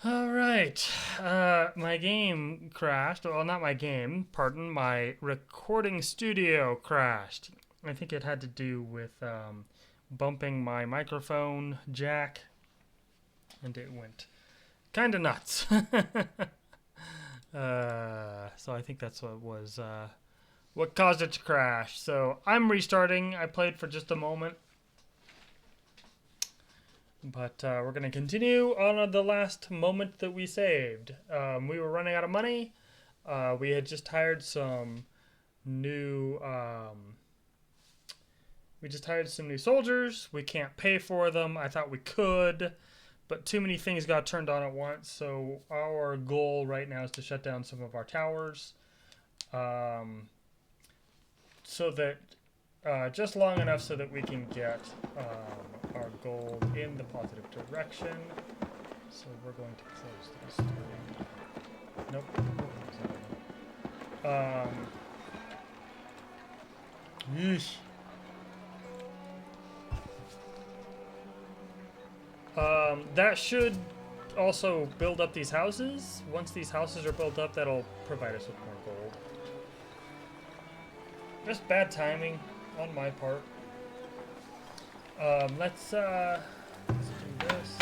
All right. My game crashed. Well, not my game, pardon. My recording studio crashed. I think it had to do with bumping my microphone jack, and it went kind of nuts. So I think that's what caused it to crash. So I'm restarting. I played for just a moment, but we're going to continue on the last moment that we saved. We were running out of money. We had just hired some new. We just hired some new soldiers. We can't pay for them. I thought we could, but too many things got turned on at once. So our goal right now is to shut down some of our towers, so that just long enough so that we can get our gold in the positive direction. So we're going to close these three. Nope. Yeesh. That should also build up these houses. Once these houses are built up, that'll provide us with more gold. Just bad timing on my part. Let's do this.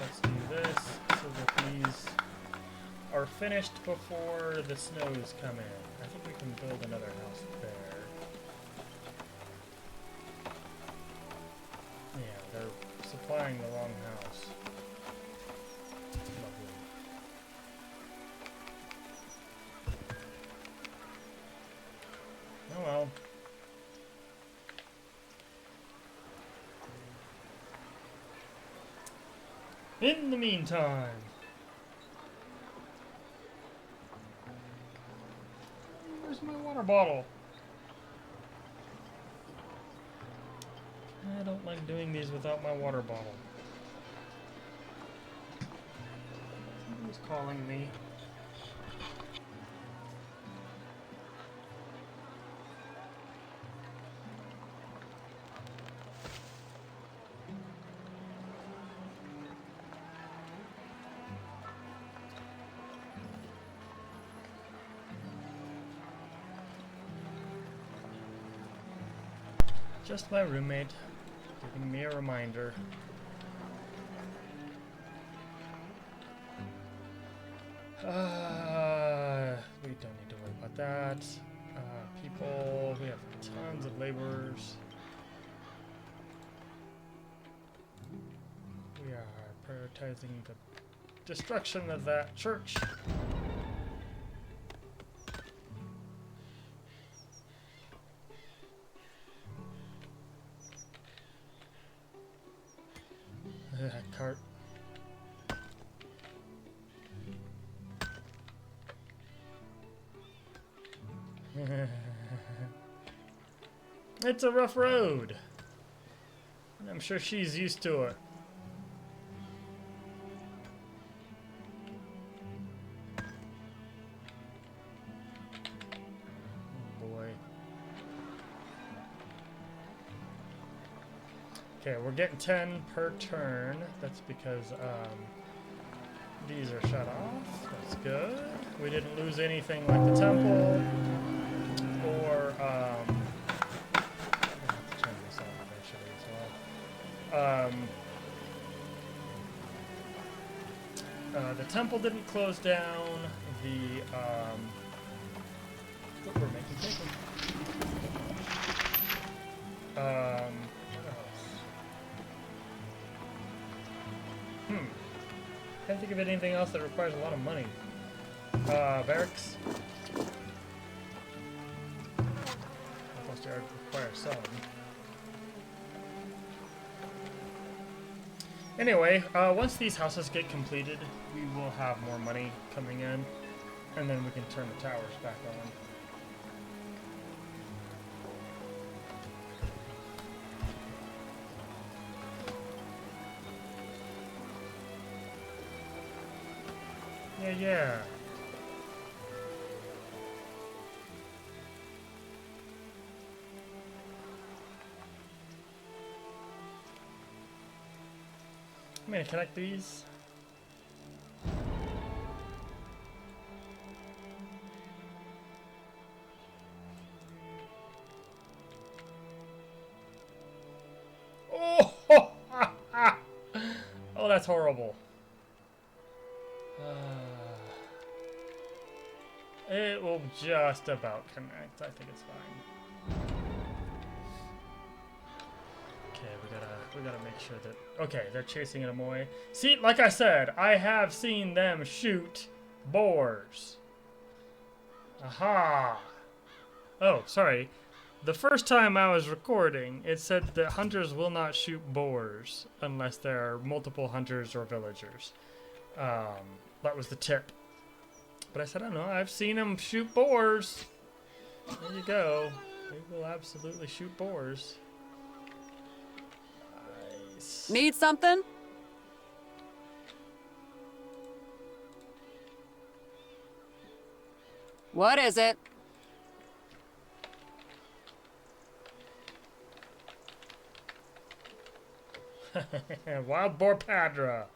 Let's do this so that these are finished before the snows come in. I think we can build another house there. Yeah, they're supplying the wrong house. Lovely. Oh well. In the meantime, where's my water bottle? I don't like doing these without my water bottle. Someone's calling me. Just my roommate, giving me a reminder. We don't need to worry about that. People, we have tons of laborers. We are prioritizing the destruction of that church. Cart. It's a rough road. I'm sure she's used to it. Oh boy. Okay, we're getting 10 per turn. That's because these are shut off. That's good. We didn't lose anything like the temple or I'm gonna have to turn this off eventually as well. The temple didn't close down. The look, we're making bacon. What else? Can't think of anything else that requires a lot of money. Barracks. Almost require some. Anyway, once these houses get completed, we will have more money coming in, and then we can turn the towers back on. Yeah. I'm gonna connect these. Oh, that's horrible. It will just about connect. I think it's fine. Okay, we gotta make sure that. Okay, they're chasing it away. See, like I said, I have seen them shoot boars. Aha. Oh, sorry. The first time I was recording, it said that hunters will not shoot boars unless there are multiple hunters or villagers. That was the tip. But I said, I don't know, I've seen them shoot boars. There you go. They will absolutely shoot boars. Nice. Need something? What is it? Wild boar padra.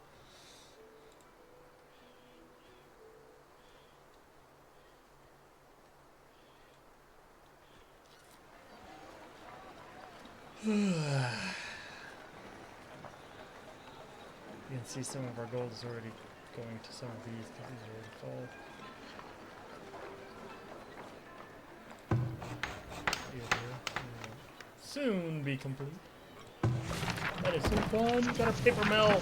You can see some of our gold is already going to some of these because these are already full. Soon be complete. That is so fun. Got a paper mill.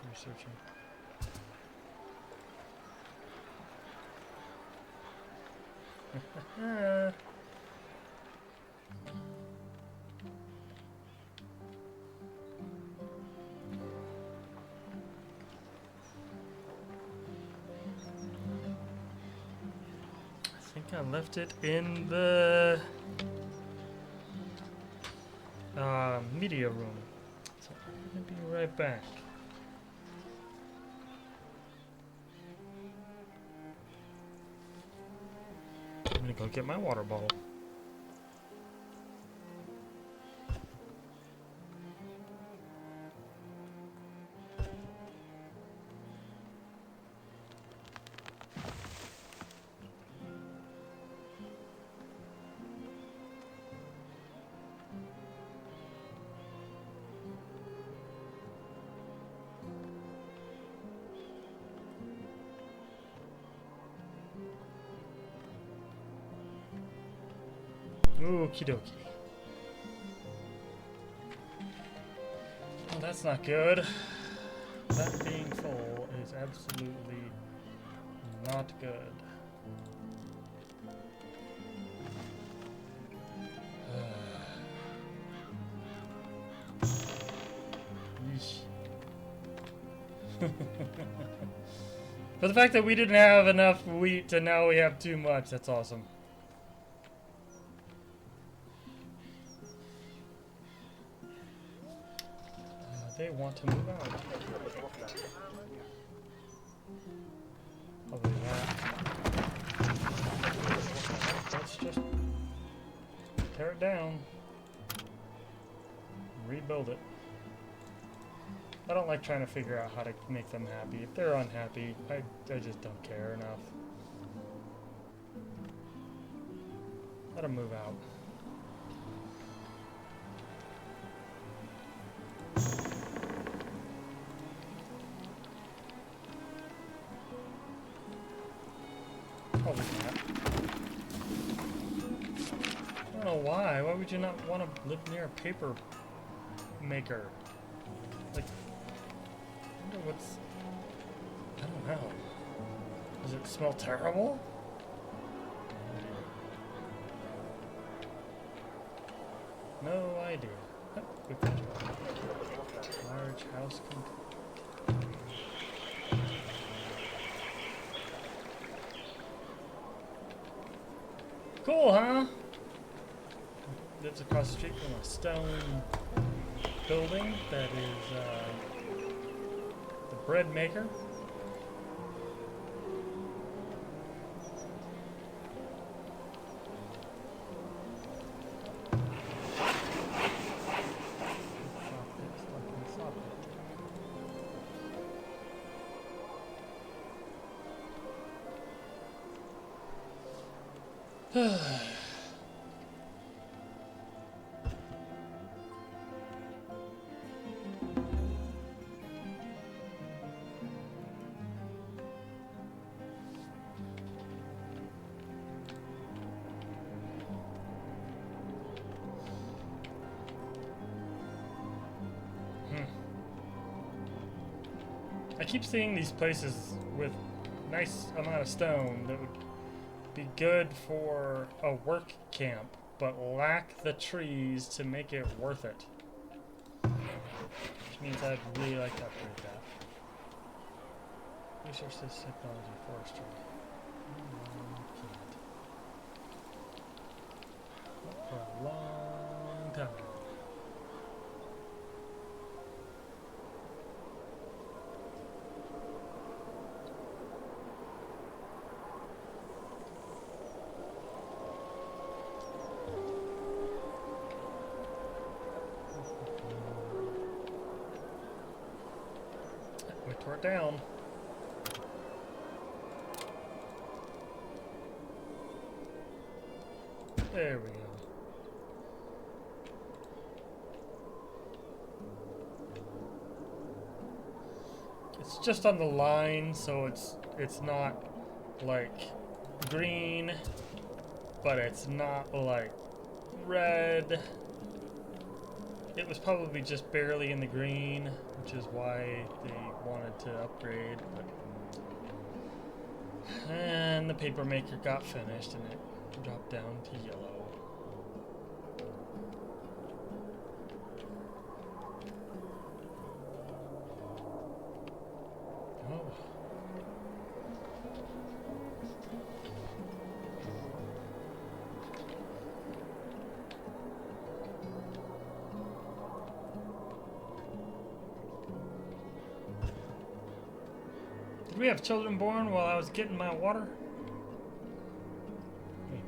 Researching. I think I left it in the media room. So I'm gonna be right back. I'm gonna go get my water bottle. Okie dokie. Well, that's not good. That being full is absolutely not good. But the fact that we didn't have enough wheat and now we have too much, that's awesome. They want to move out. Probably that. Let's just tear it down. Rebuild it. I don't like trying to figure out how to make them happy. If they're unhappy, I just don't care enough. Let them move out. Probably not. I don't know why. Why would you not want to live near a paper maker? Like, I wonder what's... I don't know. Does it smell terrible? No idea. Oh, good catch. Large house container. Cool, huh? Lives across the street from a stone building that is the bread maker. I keep seeing these places with nice amount of stone that would be good for a work camp, but lack the trees to make it worth it. Which means I'd really like to upgrade that. Resources, technology, forestry. Can't. Not for a long time. We tore it down. There we go. It's just on the line, so it's not like green, but it's not like red. It was probably just barely in the green, which is why they wanted to upgrade. And the paper maker got finished and it dropped down to yellow. Oh. Did we have children born while I was getting my water? Maybe.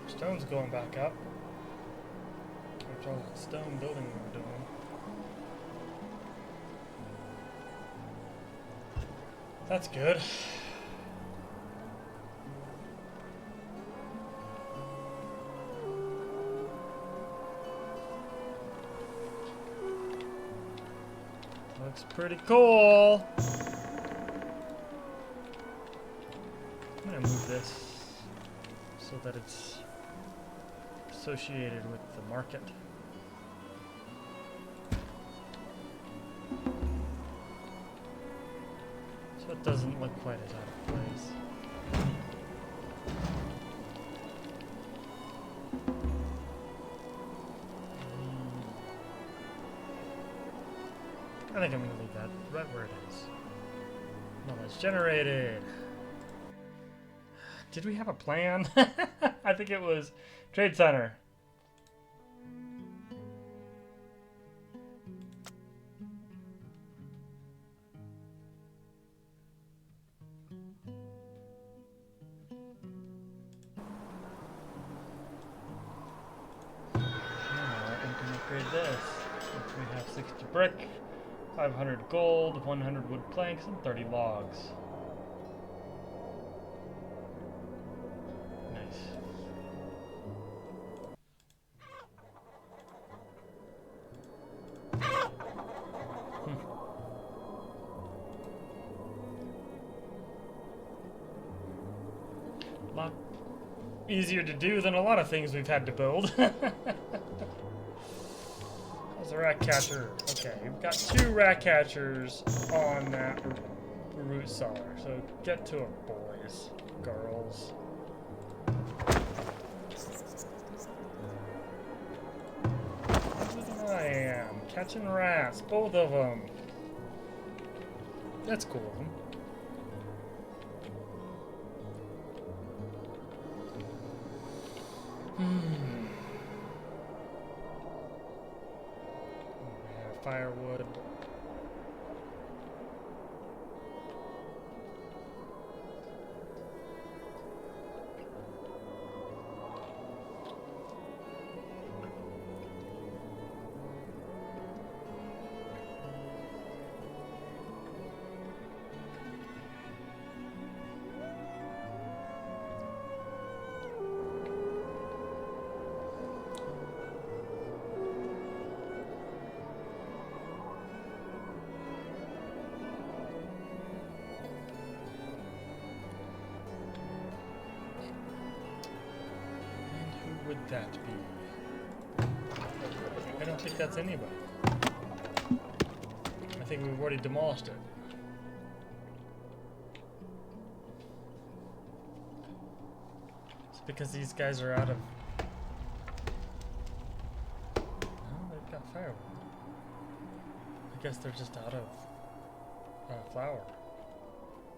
Stone's going back up. After all that stone building we were doing. That's good. Looks pretty cool. I'm gonna move this so that it's associated with the market. So it doesn't look quite as out of place. I think I'm going to leave that right where it is. Knowledge generated. Did we have a plan? I think it was Trade Center. This. We have 60 brick, 500 gold, 100 wood planks, and 30 logs. Nice. A lot easier to do than a lot of things we've had to build. The rat catcher. Okay, we've got 2 rat catchers on that root cellar. So get to it, boys, girls. I am catching rats, both of them. That's cool. Firewood. that be? I don't think that's anybody. I think we've already demolished it. It's because these guys are out of... Oh, they've got firewood. I guess they're just out of flour.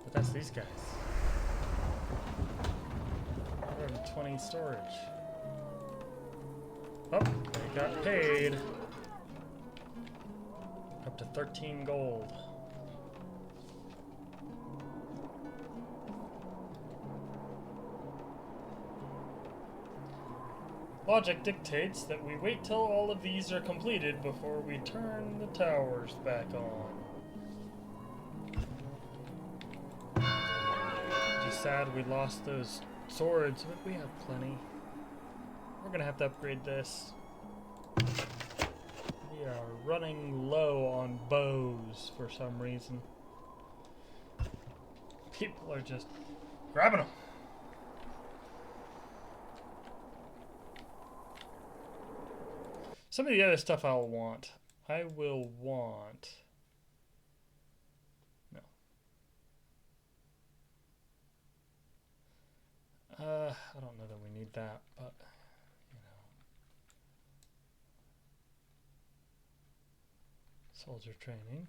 But that's these guys. 120 storage. Oh, they got paid. Up to 13 gold. Logic dictates that we wait till all of these are completed before we turn the towers back on. Just sad we lost those swords, but we have plenty. We're gonna have to upgrade this. We are running low on bows for some reason. People are just grabbing them. Some of the other stuff I'll want. I will want... No. I don't know that we need that, but, you know. Soldier training.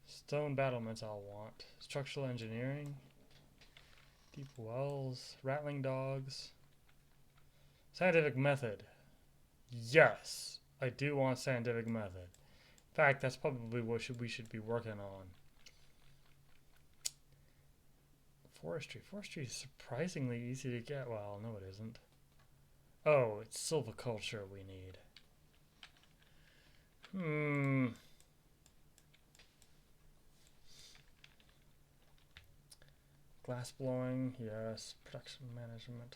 Stone battlements I'll want. Structural engineering. Deep wells. Rattling dogs. Scientific method. Yes, I do want scientific method. In fact, that's probably what we should be working on. Forestry. Forestry is surprisingly easy to get. Well, no it isn't. Oh, it's silviculture we need. Glass blowing, yes. Production management.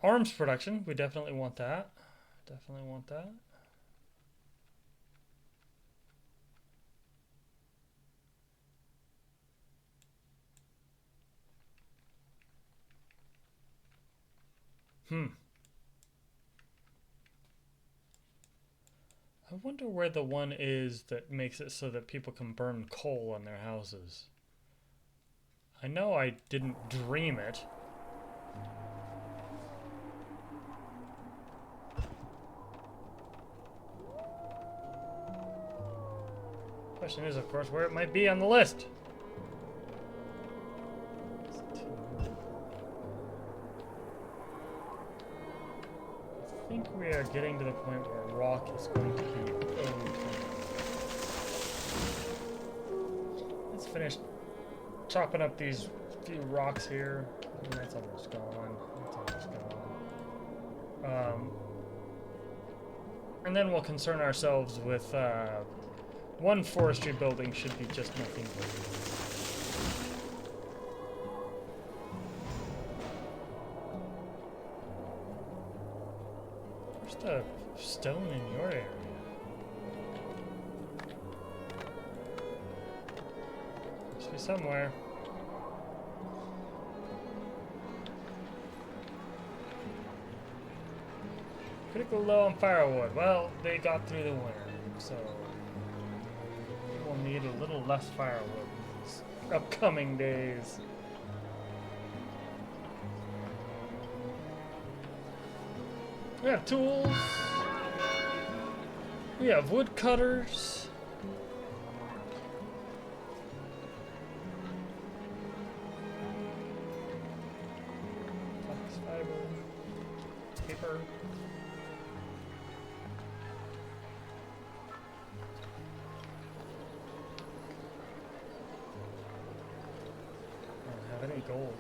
Arms production, we definitely want that. Definitely want that. I wonder where the one is that makes it so that people can burn coal in their houses. I know I didn't dream it. Question is, of course, where it might be on the list. I think we are getting to the point where rock is going to be owed. Let's finish chopping up these few rocks here. That's almost gone. That's almost gone. And then we'll concern ourselves with one forestry building should be just nothing but. Where's the stone in your area? Must be somewhere. Critical low on firewood. Well, they got through the winter, so we'll need a little less firewood these upcoming days. We have tools. We have wood cutters. Fox fiber. Paper. I don't have any gold.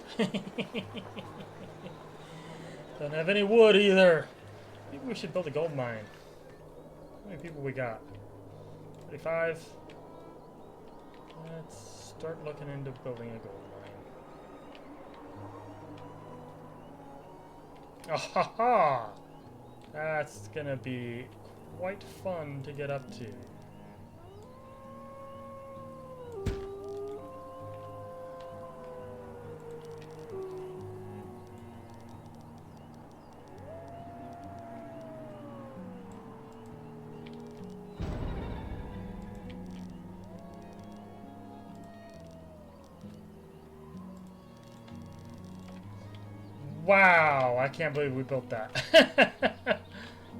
Don't have any wood either. Maybe we should build a gold mine. How many people we got? 35. Let's start looking into building a gold mine. Ah ha ha! That's gonna be quite fun to get up to. Wow, I can't believe we built that.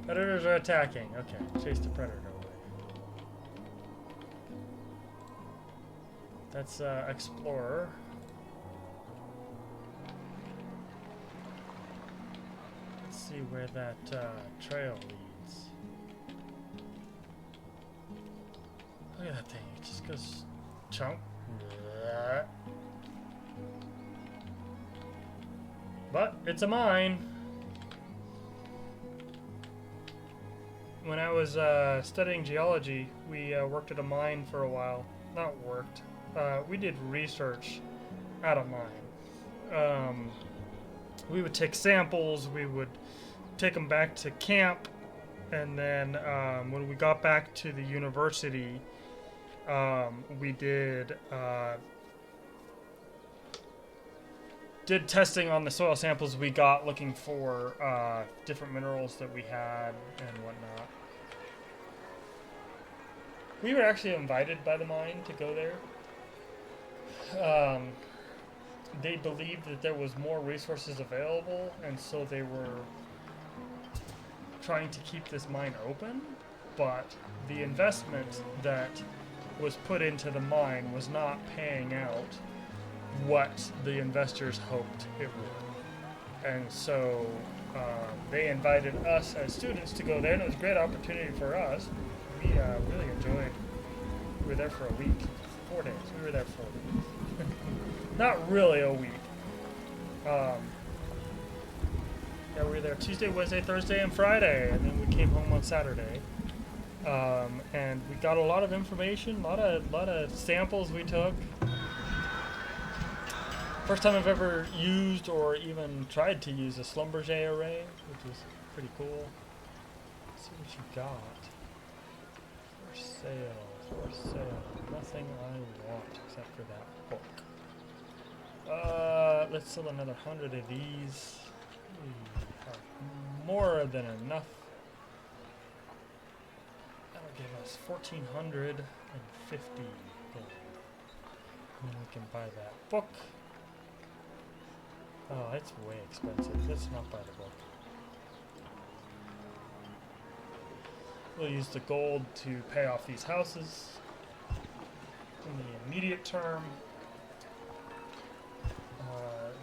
Predators are attacking. Okay, chase the predator away. That's Explorer. Let's see where that trail leads. Look at that thing. It just goes chunk. But it's a mine. When I was studying geology, we worked at a mine for a while. Not worked. We did research at a mine. We would take samples, we would take them back to camp, and then when we got back to the university, we did testing on the soil samples we got, looking for different minerals that we had and whatnot. We were actually invited by the mine to go there. They believed that there was more resources available, and so they were trying to keep this mine open, but the investment that was put into the mine was not paying out what the investors hoped it would. And so they invited us as students to go there, and it was a great opportunity for us. We really enjoyed. We were there for a week, 4 days. We were there 4 days. Not really a week. Yeah, we were there Tuesday, Wednesday, Thursday, and Friday, and then we came home on Saturday. And we got a lot of information, a lot of samples we took. First time I've ever used or even tried to use a Schlumberger array, which is pretty cool. Let's see what you got. For sale. Nothing I want except for that book. Let's sell another 100 of these. We have more than enough. That'll give us 1,450 gold. And we can buy that book. Oh, it's way expensive. Let's not buy the book. We'll use the gold to pay off these houses in the immediate term.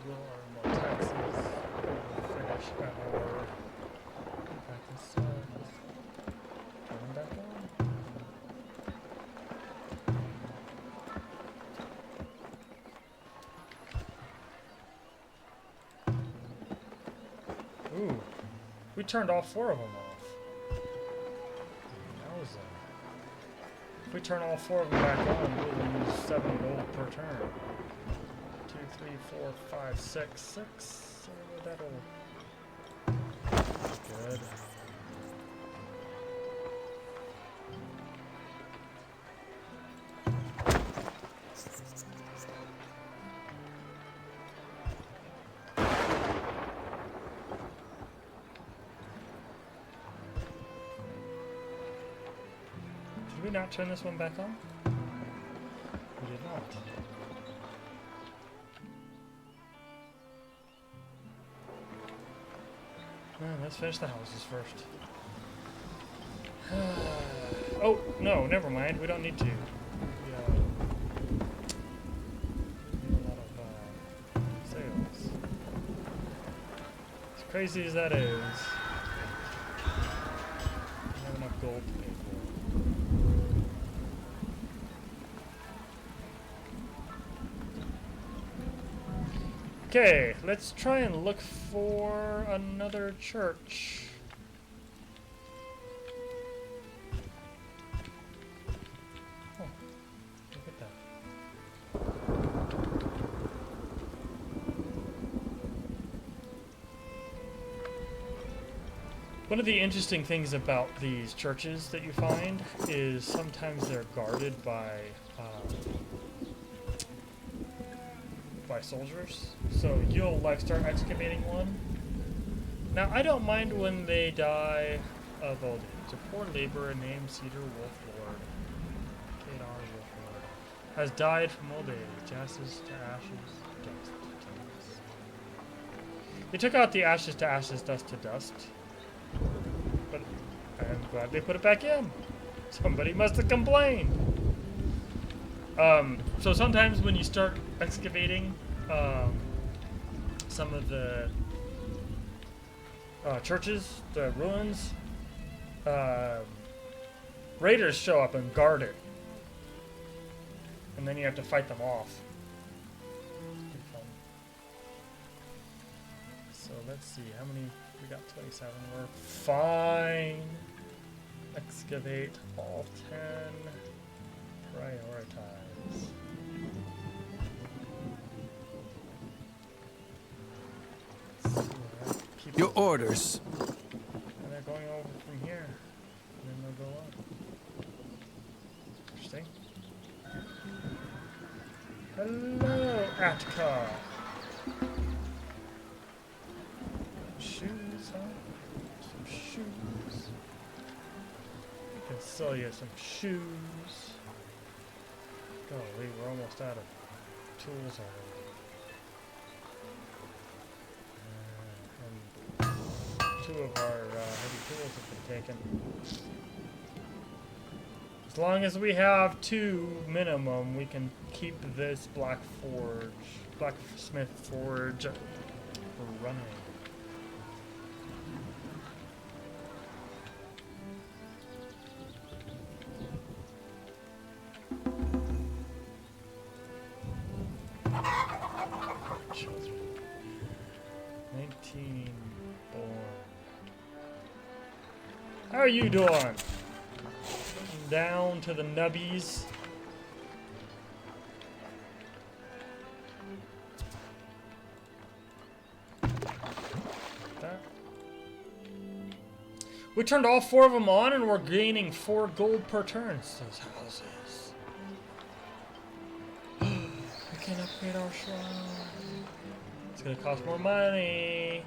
We'll earn more taxes. We'll finish our practice. Going back on. Ooh, we turned all 4 of them off. If we turn all 4 of them back on, we'll lose 7 gold per turn. 2, 3, 4, 5, 6, 6. So that'll be good. Did we not turn this one back on? We did not. Let's finish the houses first. Oh, no, never mind. We don't need to. We need a lot of sales. As crazy as that is, we have enough gold to pay for it. Okay, let's try and look for another church. Oh, look at that. One of the interesting things about these churches that you find is sometimes they're guarded by soldiers. So you'll like start excavating one. Now I don't mind when they die of old age. A poor laborer named Cedar Wolf Lord, Kadar Wolf Lord, has died from old age. Ashes to ashes, dust to dust. They took out the ashes to ashes, dust to dust. But I'm glad they put it back in. Somebody must have complained. So sometimes when you start excavating some of the churches, the ruins, raiders show up and guard it. And then you have to fight them off. Pretty fun. So let's see, how many? We got 27. We're fine. Excavate all 10. Prioritize. Your orders. And they're going over from here. And then they'll go up. Interesting. Hello, Atka. Shoes, huh? Some shoes. I can sell you some shoes. Golly, we're almost out of tools already. And 2 of our heavy tools have been taken. As long as we have 2 minimum, we can keep this blacksmith forge running. Children. 19 born. How are you doing? Down to the nubbies. That. We turned all 4 of them on and we're gaining 4 gold per turn. Those houses. We can upgrade our shrine. It's gonna cost more money.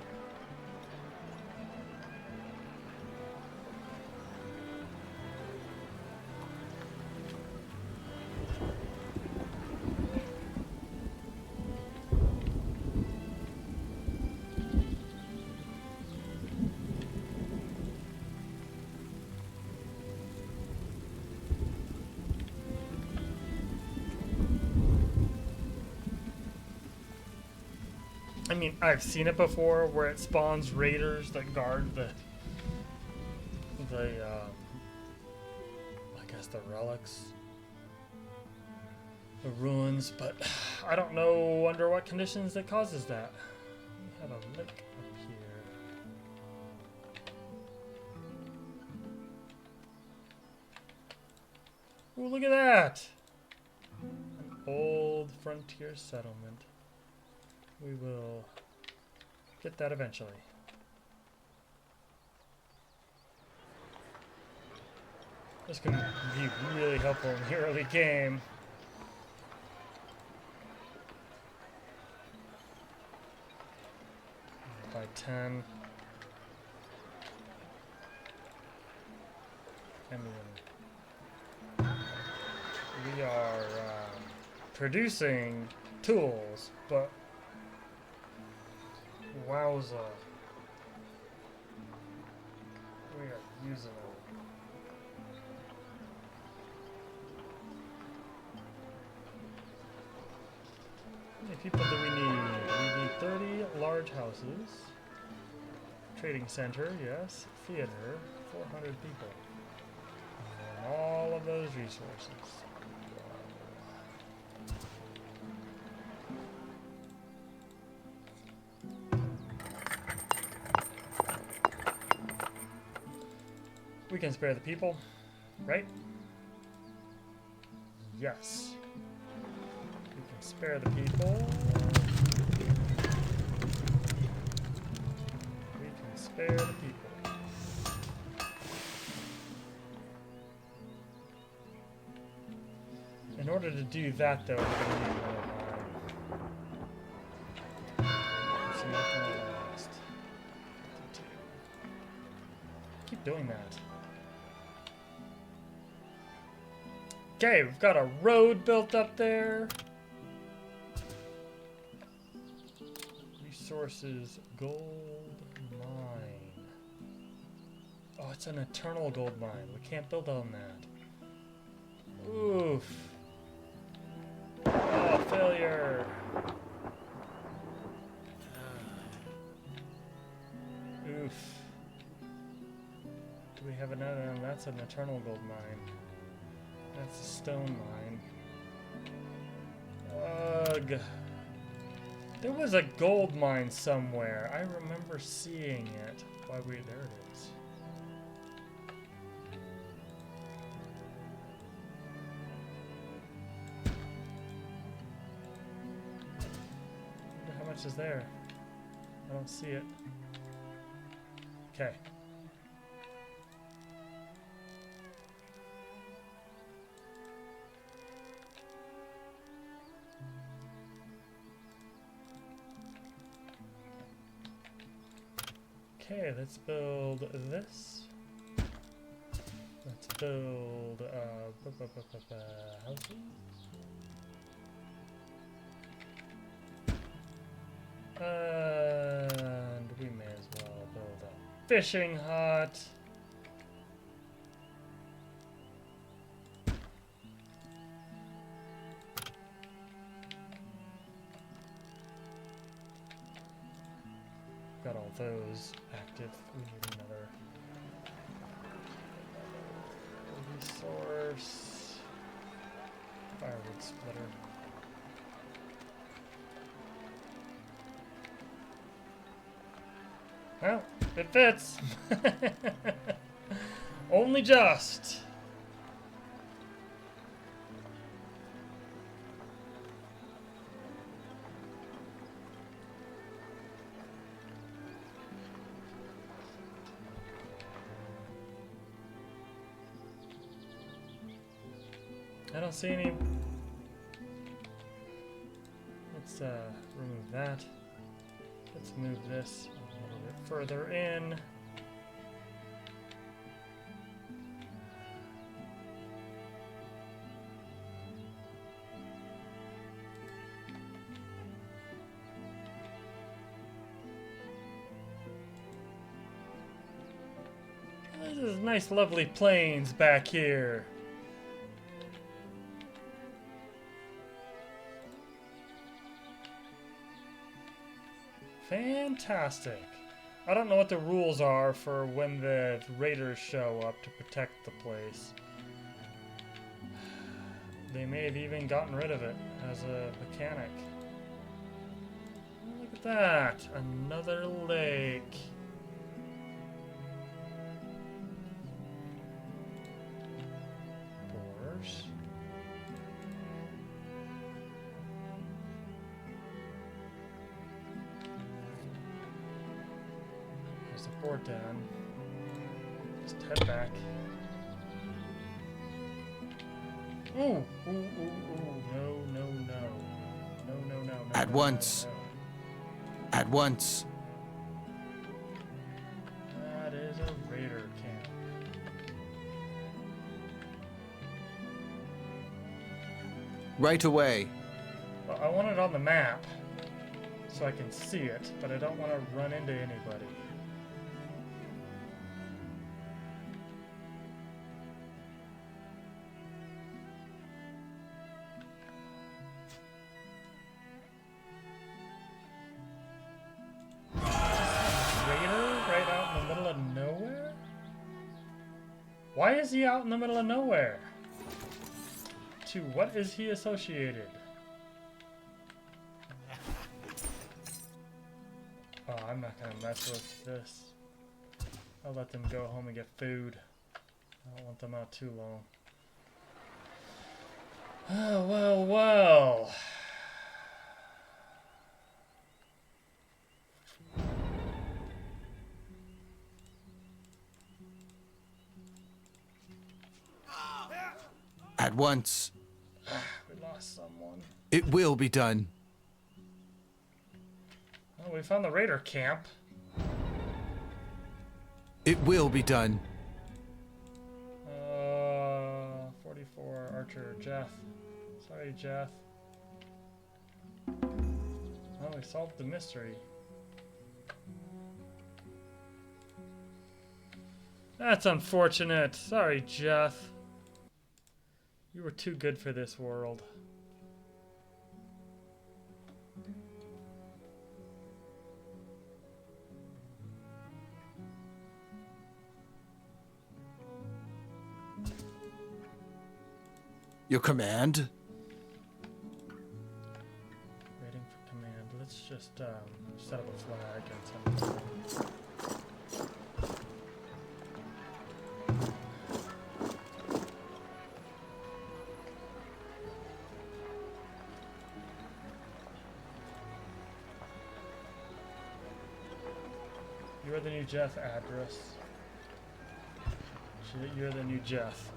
I mean, I've seen it before where it spawns raiders that guard the I guess the relics, the ruins, but I don't know under what conditions it causes that. We have a lake up here. Ooh, look at that! An old frontier settlement. We will get that eventually. This can be really helpful in the early game. By 10. I mean, we are producing tools, but wowza. We are using them. How many people do we need? We need 30 large houses. Trading center, yes. Theater, 400 people. And all of those resources. We can spare the people, right? Yes. We can spare the people. We can spare the people. In order to do that, though, we're going to need more iron. So not going to last. 52. Keep doing that. Okay, we've got a road built up there. Resources, gold mine. Oh, it's an eternal gold mine. We can't build on that. Oof. Oh, failure. Oof. Do we have another one? That's an eternal gold mine. That's a stone mine. Ugh. There was a gold mine somewhere. I remember seeing it. Why there it is. How much is there? I don't see it. Okay. Okay, let's build this. Let's build houses. And we may as well build a fishing hut. Got all those active. We need another resource. Firewood splitter. Well, it fits. Only just. I don't see any. Let's remove that. Let's move this a little bit further in. This is nice, lovely plains back here. Fantastic. I don't know what the rules are for when the raiders show up to protect the place. They may have even gotten rid of it as a mechanic. Look at that. Another lake. Doors. Board down. Just head back. Ooh, ooh, ooh, ooh. No, no, no. No, no, no, no. At once. No. At once. That is a raider camp. Right away. Well, I want it on the map so I can see it, but I don't want to run into anybody. Why is he out in the middle of nowhere? To what is he associated? Oh, I'm not gonna mess with this. I'll let them go home and get food. I don't want them out too long. Oh, well, well. At once. We lost someone. It will be done. Oh, we found the raider camp. It will be done. 44 Archer Jeff. Sorry, Jeff. Oh, we solved the mystery. That's unfortunate. Sorry, Jeff. You were too good for this world. Your command? Waiting for command. Let's just set up a flag and send it. You're the new Jeff address. You're the new Jeff.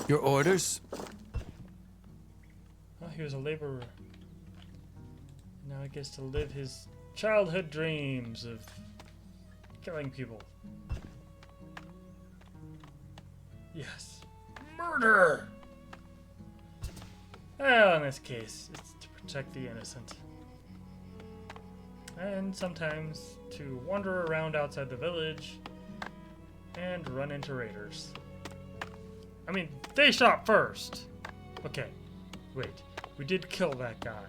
Your orders? Oh, he was a laborer. Now he gets to live his childhood dreams of killing people. Yes. Murder! Well, in this case, it's to protect the innocent. And sometimes to wander around outside the village and run into raiders. I mean, they shot first! Okay, wait. We did kill that guy.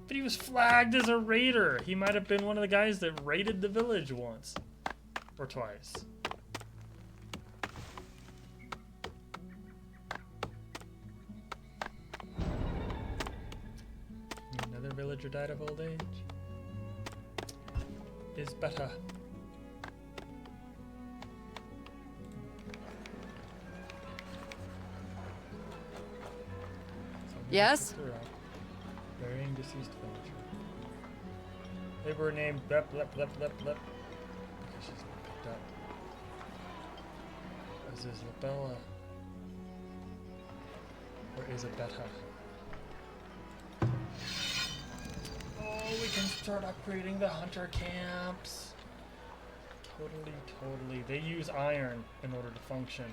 But he was flagged as a raider. He might have been one of the guys that raided the village once. Or twice. Another villager died of old age. Is better. Yes? Burying deceased villager. They were named Blep Blep Blep Blep Blep. Because she's been picked up. As is Labella. Or Isabetta. Oh, we can start upgrading the hunter camps. Totally. They use iron in order to function.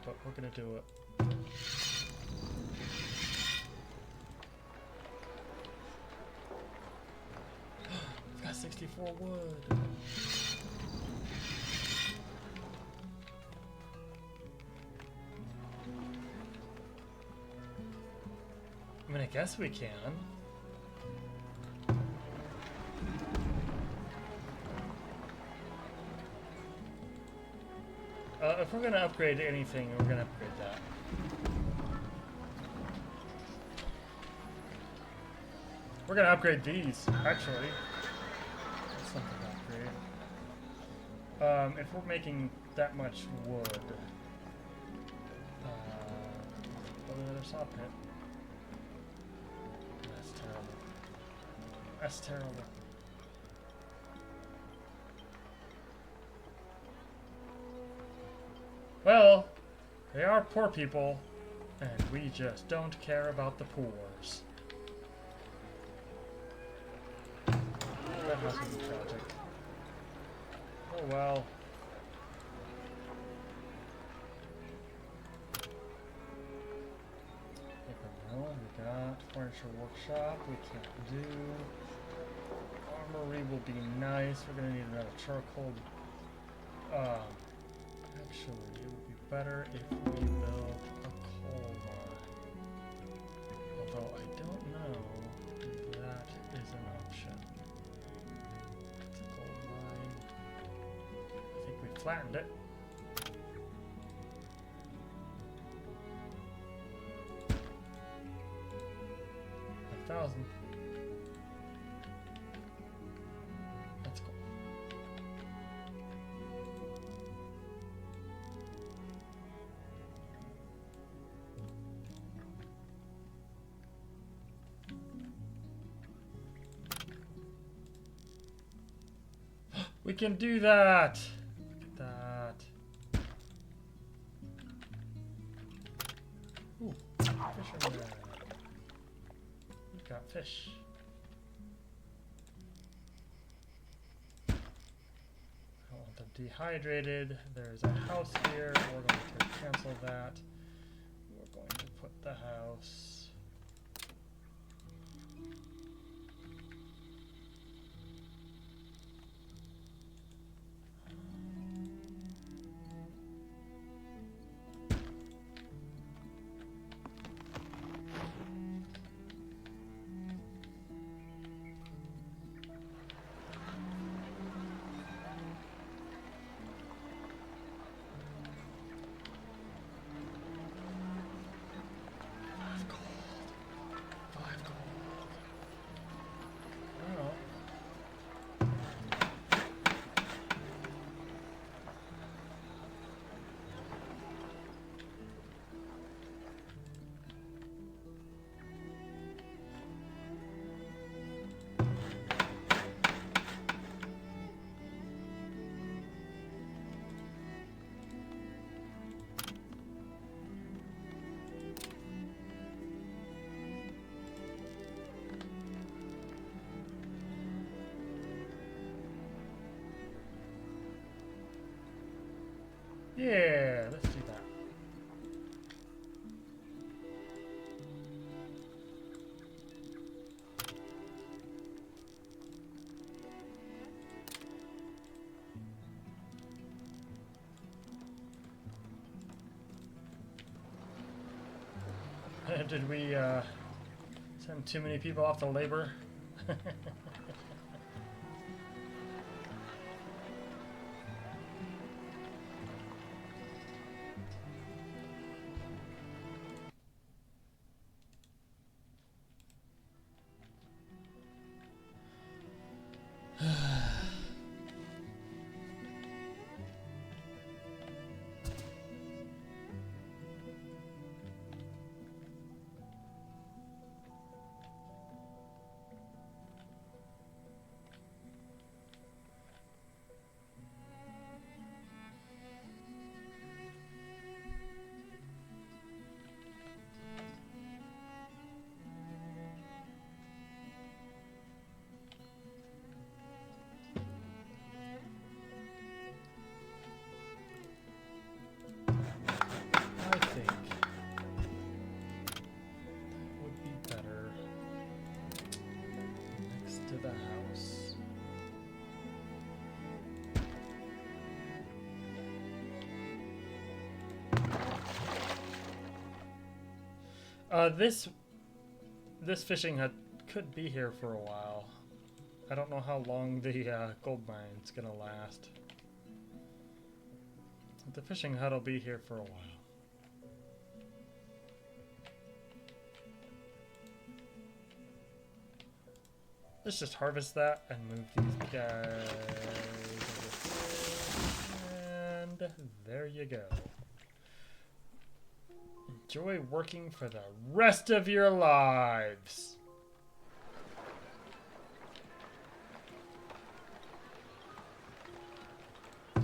But we're gonna do it. I've got 64 wood. I mean, I guess we can. If we're gonna upgrade anything, we're gonna upgrade that. We're gonna upgrade these, actually. That's something to upgrade. If we're making that much wood, build another saw pit. That's terrible. That's terrible. Well, they are poor people, and we just don't care about the poors. That has to be tragic. Oh well. No, we got furniture workshop. We can't do. Armory will be nice. We're gonna need another charcoal. Actually, it would be better if we built a coal mine. Although I don't know if that is an option. It's a gold mine. I think we flattened it. $1,000. That's cool. We can do that! Look at that. Ooh, fisherman. We've got fish. I don't want them dehydrated. There's a house here. We're going to cancel that. We're going to put the house. Yeah, let's do that. Did we send too many people off to labor? The house. This fishing hut could be here for a while. I don't know how long the gold mine's gonna last. But the fishing hut will be here for a while. Let's just harvest that and move these guys over. And there you go. Enjoy working for the rest of your lives.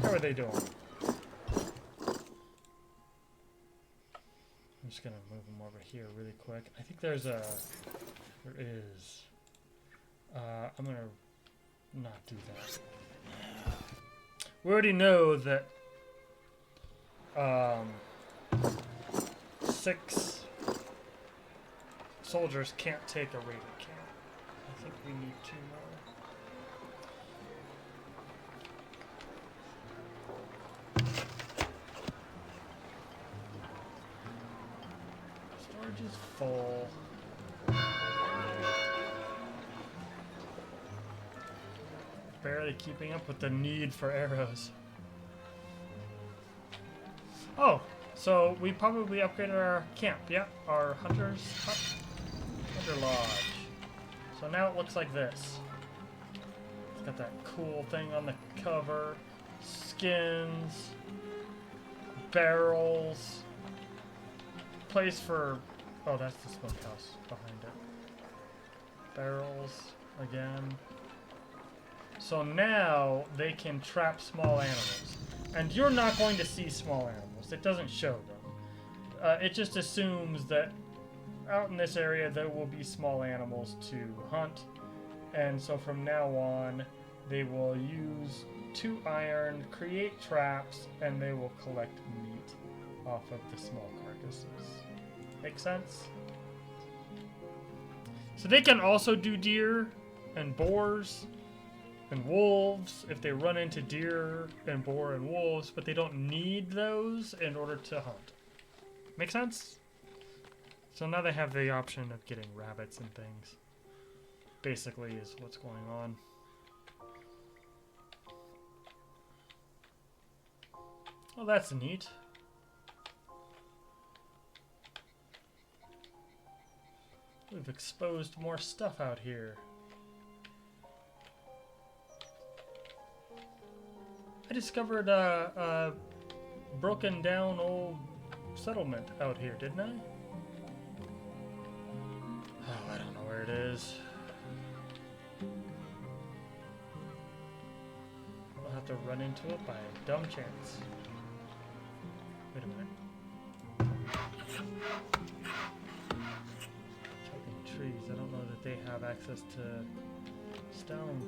How are they doing? I'm just gonna move them over here really quick. I think there is. I'm gonna not do that. We already know that 6 soldiers can't take a raiding camp. I think we need 2 more. Storage is full. Barely keeping up with the need for arrows. Oh, so we probably upgraded our camp. Yeah, our hunter lodge. So now it looks like this. It's got that cool thing on the cover. Skins. Barrels. Place for... Oh, that's the smokehouse behind it. Barrels again. So now they can trap small animals. And you're not going to see small animals. It doesn't show them. It just assumes that out in this area there will be small animals to hunt. And so from now on, they will use 2 iron, create traps, and they will collect meat off of the small carcasses. Make sense? So they can also do deer and boars and wolves if they run into deer and boar and wolves, but they don't need those in order to hunt. Make sense? So now they have the option of getting rabbits and things. Basically is what's going on. Well, that's neat. We've exposed more stuff out here. I discovered a broken down old settlement out here, didn't I? Oh, I don't know where it is. I'll have to run into it by a dumb chance. Wait a minute. Chopping trees. I don't know that they have access to stone.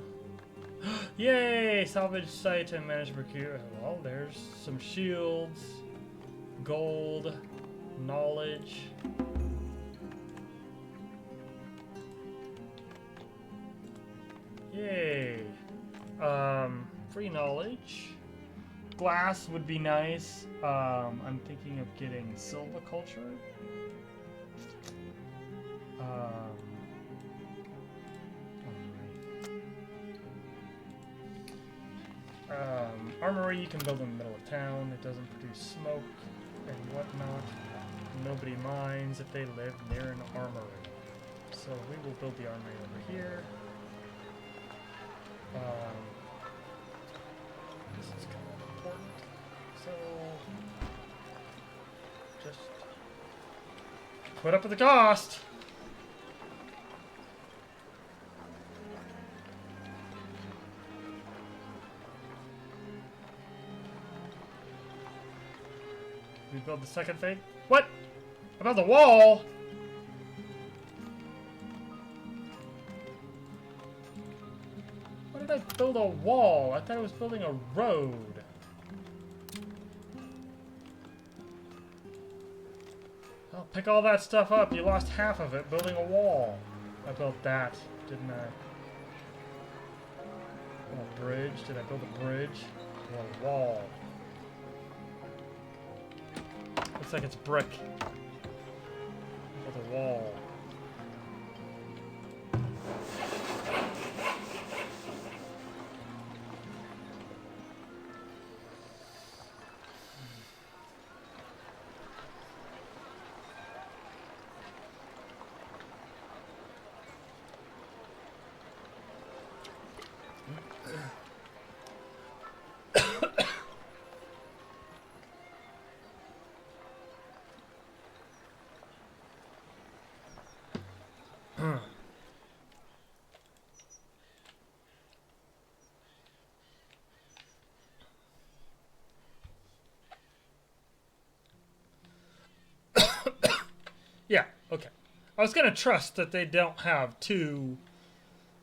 Yay! Salvage site and manage to procure. Well, there's some shields, gold, knowledge. Yay! Free knowledge. Glass would be nice. I'm thinking of getting silviculture. Armory you can build in the middle of town. It doesn't produce smoke and whatnot. Nobody minds if they live near an armory. So we will build the armory over here. This is kind of important. So just put up with the cost. We build the second thing. What? About the wall? Why did I build a wall? I thought I was building a road. I'll pick all that stuff up. You lost half of it building a wall. I built that, didn't I? A bridge? Did I build a bridge? Or a wall? Looks like it's brick. With a wall. Yeah, okay. I was gonna trust that they don't have two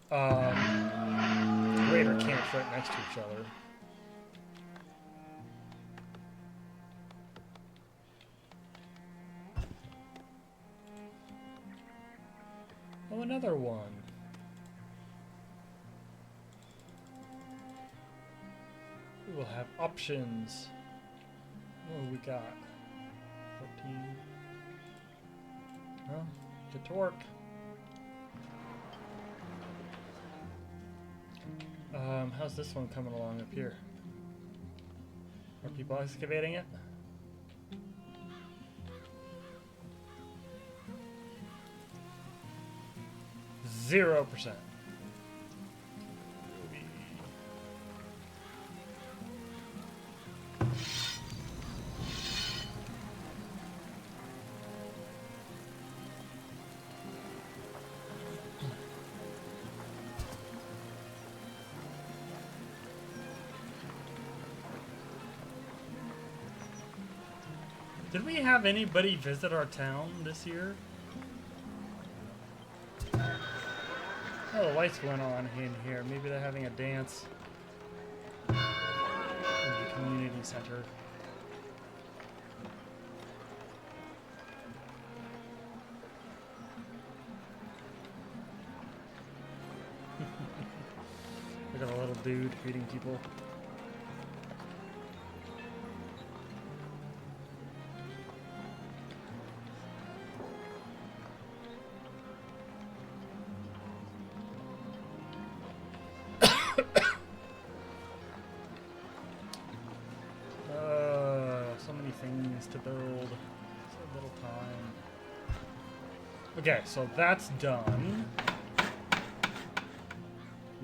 raider camps right next to each other. Oh, another one. We will have options. What do we got? 14. Well, get to work. How's this one coming along up here? Are people excavating it? 0%. Did we have anybody visit our town this year? Oh, the lights went on in here. Maybe they're having a dance. community center. Look at a little dude feeding people. So many things to build. So little time. Okay, so that's done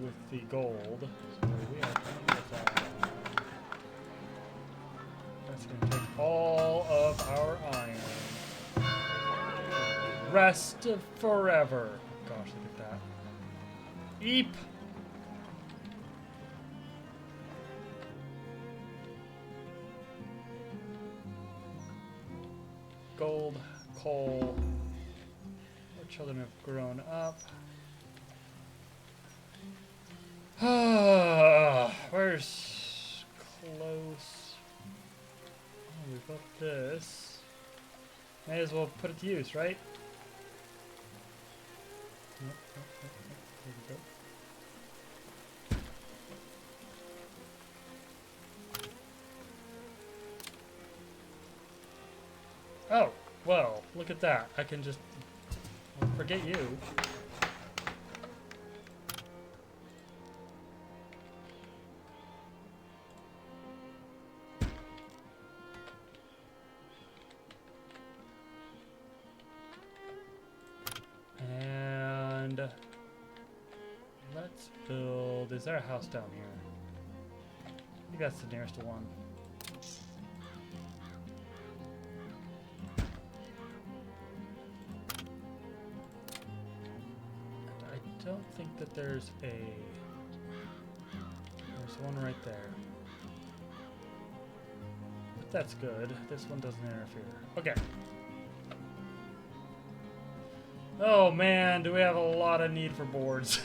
with the gold. So we are done with that. That's going to take all of our iron. Rest forever. Gosh, look at that. Eep! Gold, coal. Our children have grown up. Where's close? Oh, we've got this. May as well put it to use, right? Nope, nope, nope, nope. There we go. Oh, well, look at that. I can just forget you. And let's build. Is there a house down here? I think that's the nearest one. I don't think that there's one right there. But that's good. This one doesn't interfere. Okay. Oh man, do we have a lot of need for boards.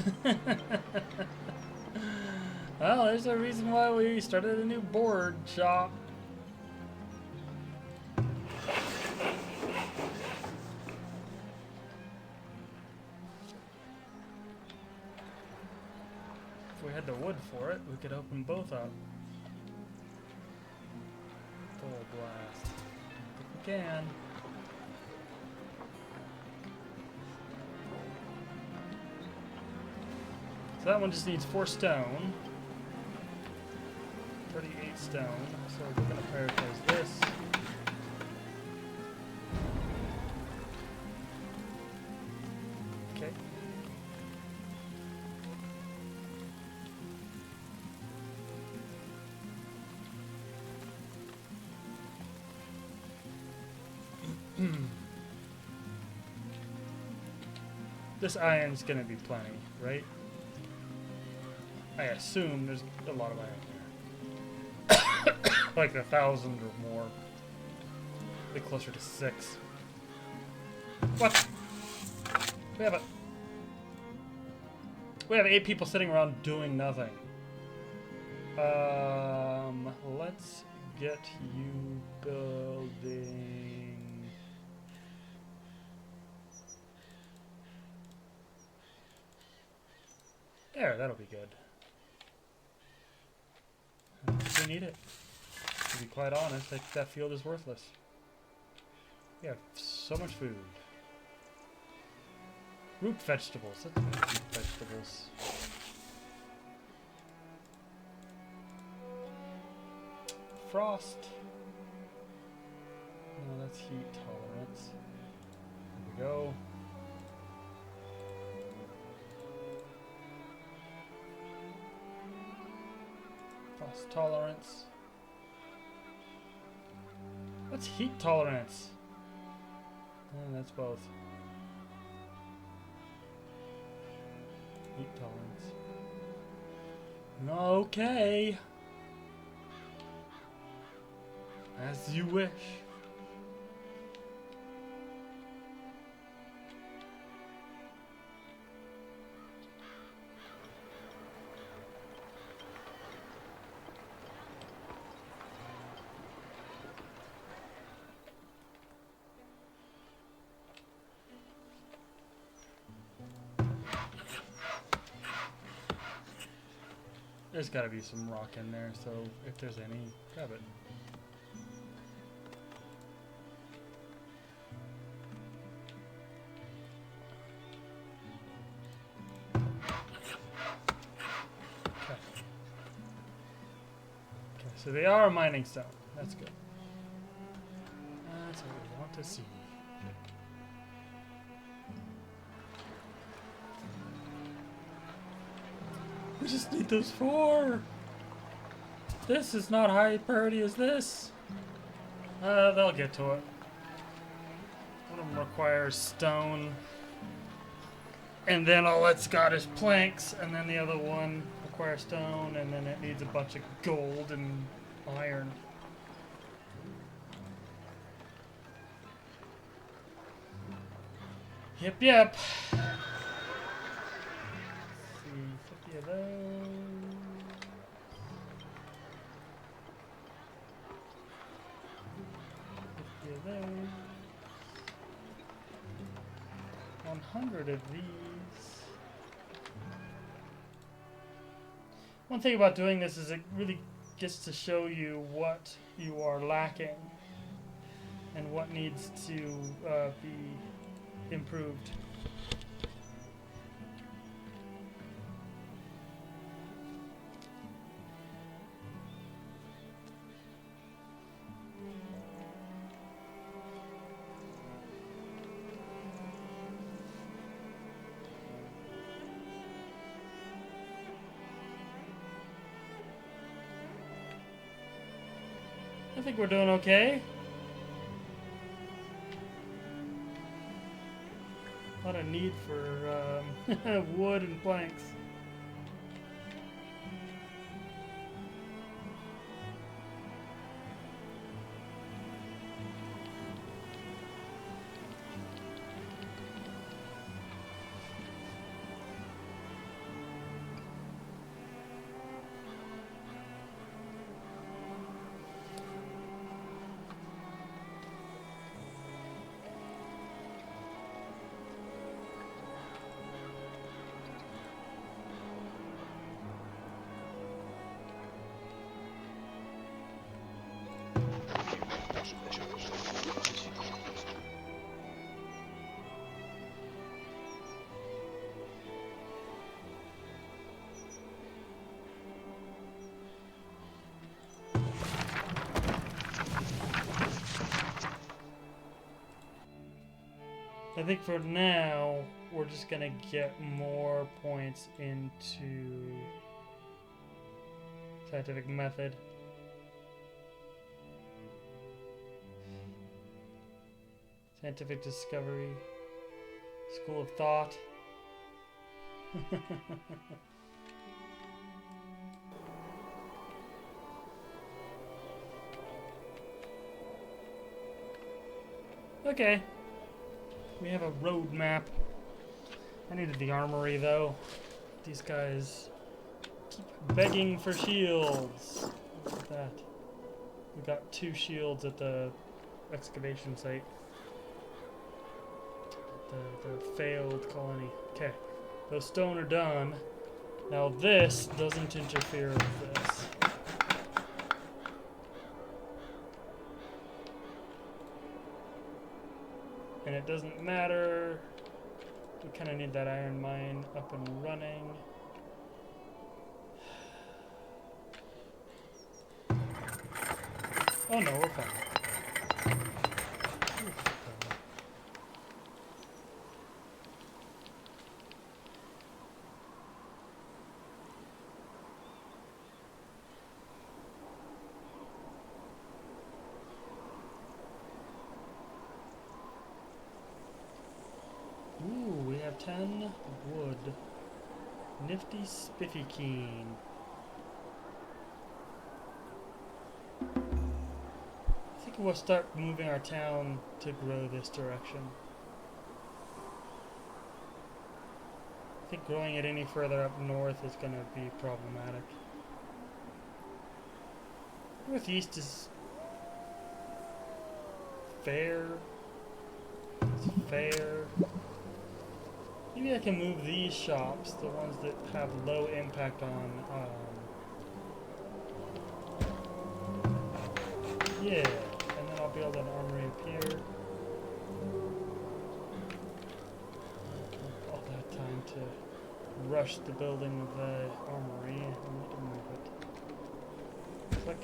Well, there's a reason why we started a new board shop. If we had the wood for it, we could open both up. Full blast. I think we can. So that one just needs 4 stone. 38 stone. So we're going to prioritize this. Okay. This iron's going to be plenty, right? I assume there's a lot of iron here. Like 1,000 or more. A bit closer to 6. What? We have 8 people sitting around doing nothing. Let's get you building. There, that'll be good. I don't think we need it. To be quite honest, I think that field is worthless. We have so much food. Root vegetables. Let's make root vegetables. Frost. No, that's heat tolerance. There we go. Frost tolerance. What's heat tolerance? Oh, that's both. Heat tolerance. Okay. As you wish. There's got to be some rock in there, so if there's any, grab it. Okay, so they are mining stone. That's good. That's what we want to see. We just need those 4. This is not high priority as this. They'll get to it. One of them requires stone. And then all it's got is planks, and then the other one requires stone, and then it needs a bunch of gold and iron. Yep, yep. Let's see, 50 of those. 50 of those. 100 of these. One thing about doing this is it really gets to show you what you are lacking and what needs to be improved. I think we're doing okay. A lot of need for wood and planks. I think for now, we're just gonna get more points into scientific method. Scientific discovery. School of thought. Okay. We have a road map. I needed the armory though. These guys keep begging for shields. Look at that. We got 2 shields at the excavation site. The failed colony. Okay. Those stone are done. Now this doesn't interfere with this. And it doesn't matter. We kind of need that iron mine up and running. Oh no, we're fine. Ooh, we have 10 wood. Nifty spiffy keen. I think we'll start moving our town to grow this direction. I think growing it any further up north is going to be problematic. Northeast is fair. It's fair. Maybe I can move these shops, the ones that have low impact on Yeah, and then I'll build an armory up here. All that time to rush the building of the armory and move it. Click.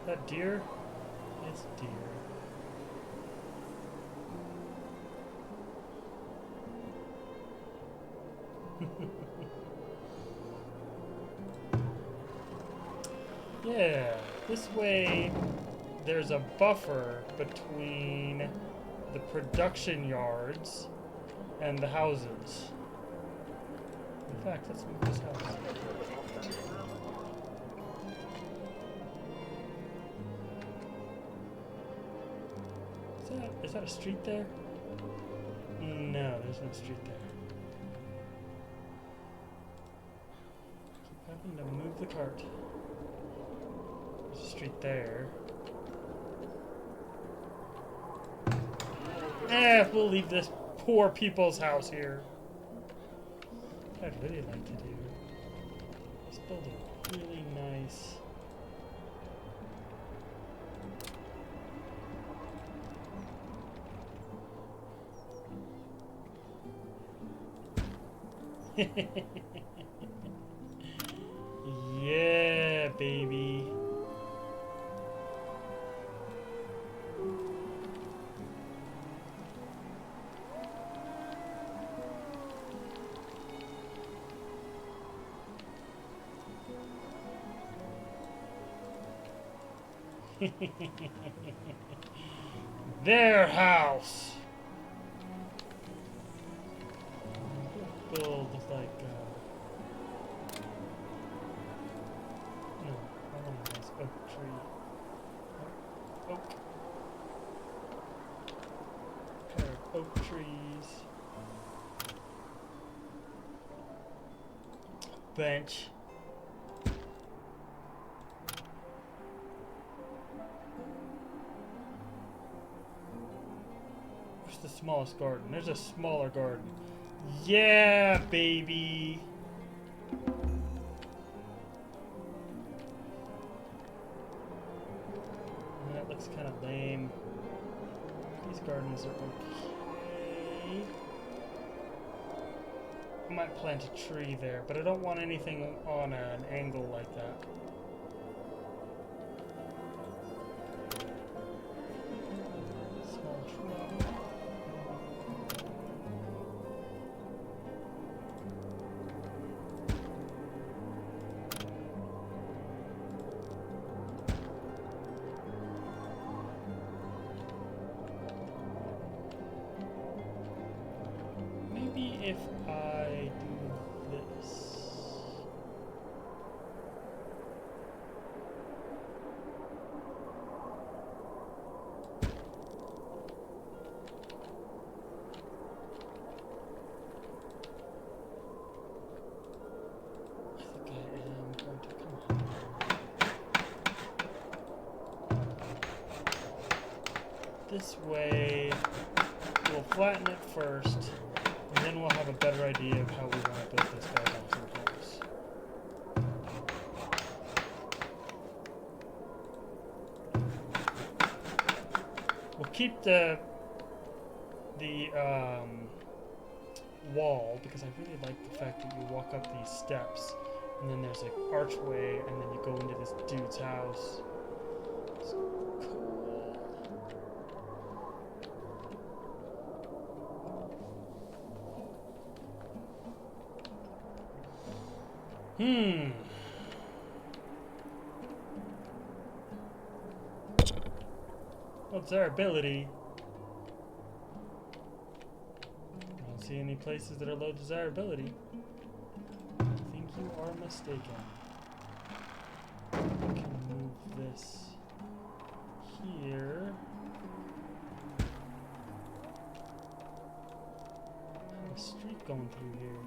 That deer? It's deer. Yeah, this way there's a buffer between the production yards and the houses. In fact, let's move this house. Is that a street there? No, there's no street there. Keep having to move the cart. There's a street there. We'll leave this poor people's house here. What I'd really like to do is build a really nice... Yeah, baby. Their house. Build like no, I want a nice oak tree. Oak. Pair of oak trees. Bench. Where's the smallest garden? There's a smaller garden. Yeah, baby. That looks kind of lame. These gardens are okay. I might plant a tree there, but I don't want anything on an angle like that. Small tree. Maybe if I do this. I think I am going to come on. This way, we'll flatten it first. And then we'll have a better idea of how we want to build this guy house. We'll keep the wall because I really like the fact that you walk up these steps and then there's an archway and then you go into this dude's house. It's cool. What's our ability? I don't see any places that are low desirability. I think you are mistaken. I can move this here. I have a street going through here.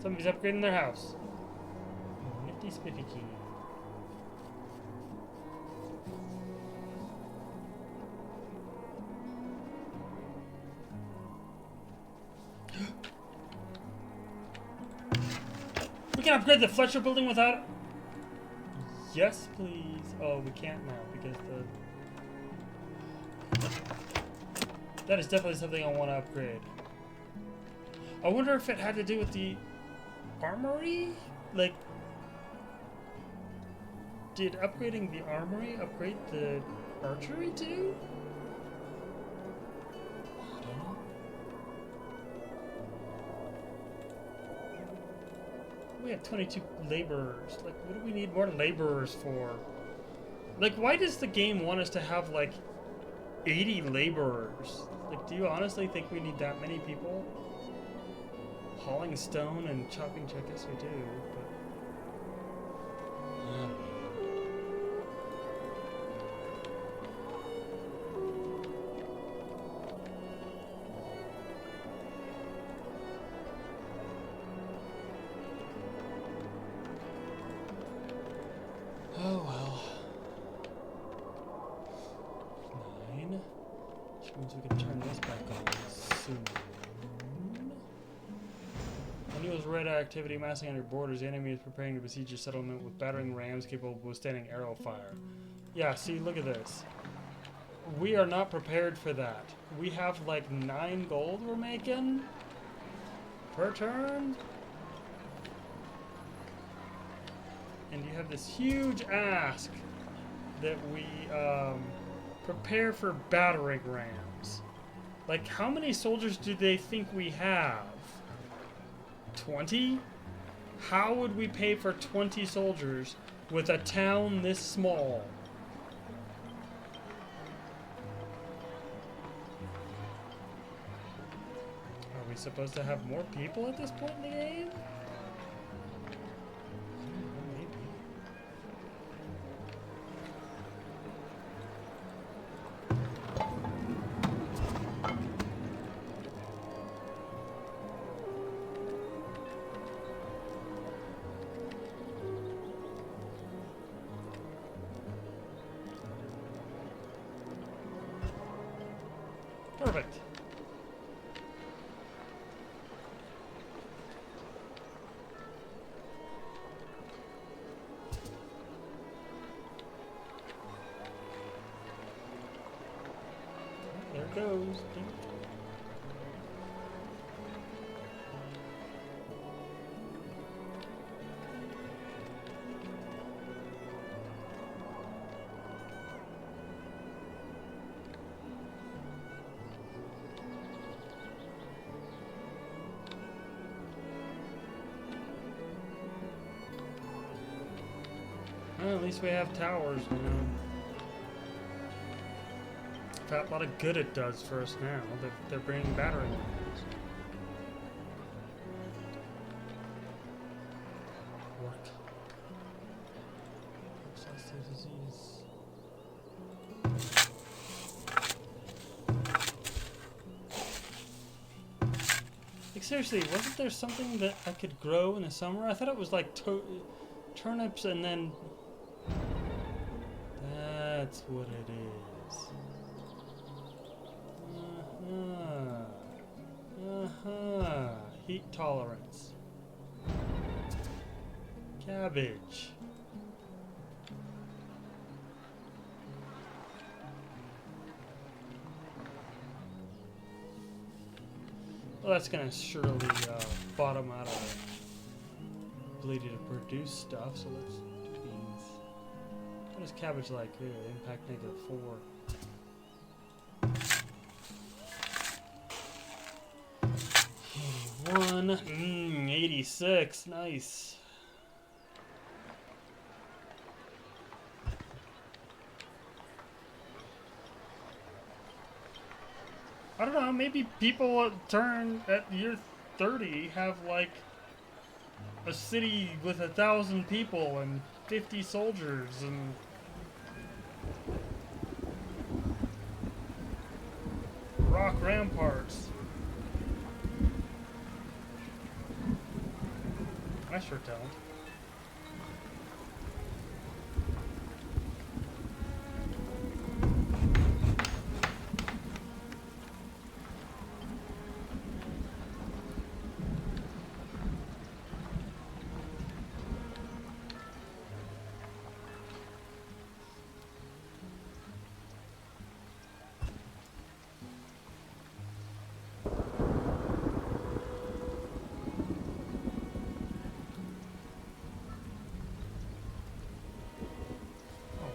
Somebody's upgrading their house. Nifty spiffy key. We can upgrade the Fletcher building without... Yes, please. Oh, we can't now because the... That is definitely something I want to upgrade. I wonder if it had to do with the armory? Like, did upgrading the armory upgrade the archery too? I don't know. We have 22 laborers. Like, what do we need more laborers for? Like, why does the game want us to have, like, 80 laborers? Like, do you honestly think we need that many people? Hauling stone and chopping, I guess we do, but... Oh well. 9. Which means we can turn this back on soon. News radioactivity massing on your borders. The enemy is preparing to besiege your settlement with battering rams capable of withstanding arrow fire. Yeah, see, look at this. We are not prepared for that. We have like 9 gold we're making per turn. And you have this huge ask that we prepare for battering rams. Like, how many soldiers do they think we have? 20? How would we pay for 20 soldiers with a town this small? Are we supposed to have more people at this point in the game? Perfect. There it goes. Well, at least we have towers now. A lot of good it does for us now. They're bringing battering rams. Work. Disease. Like, seriously, wasn't there something that I could grow in the summer? I thought it was like turnips and then... That's what it is. Heat tolerance. Cabbage. Well, that's gonna surely bottom out our ability to produce stuff, so let's do beans. What is cabbage like? Ooh, impact -4. 86, nice. I don't know, maybe people at year 30 have like a city with 1,000 people and 50 soldiers and rock ramparts. I sure don't.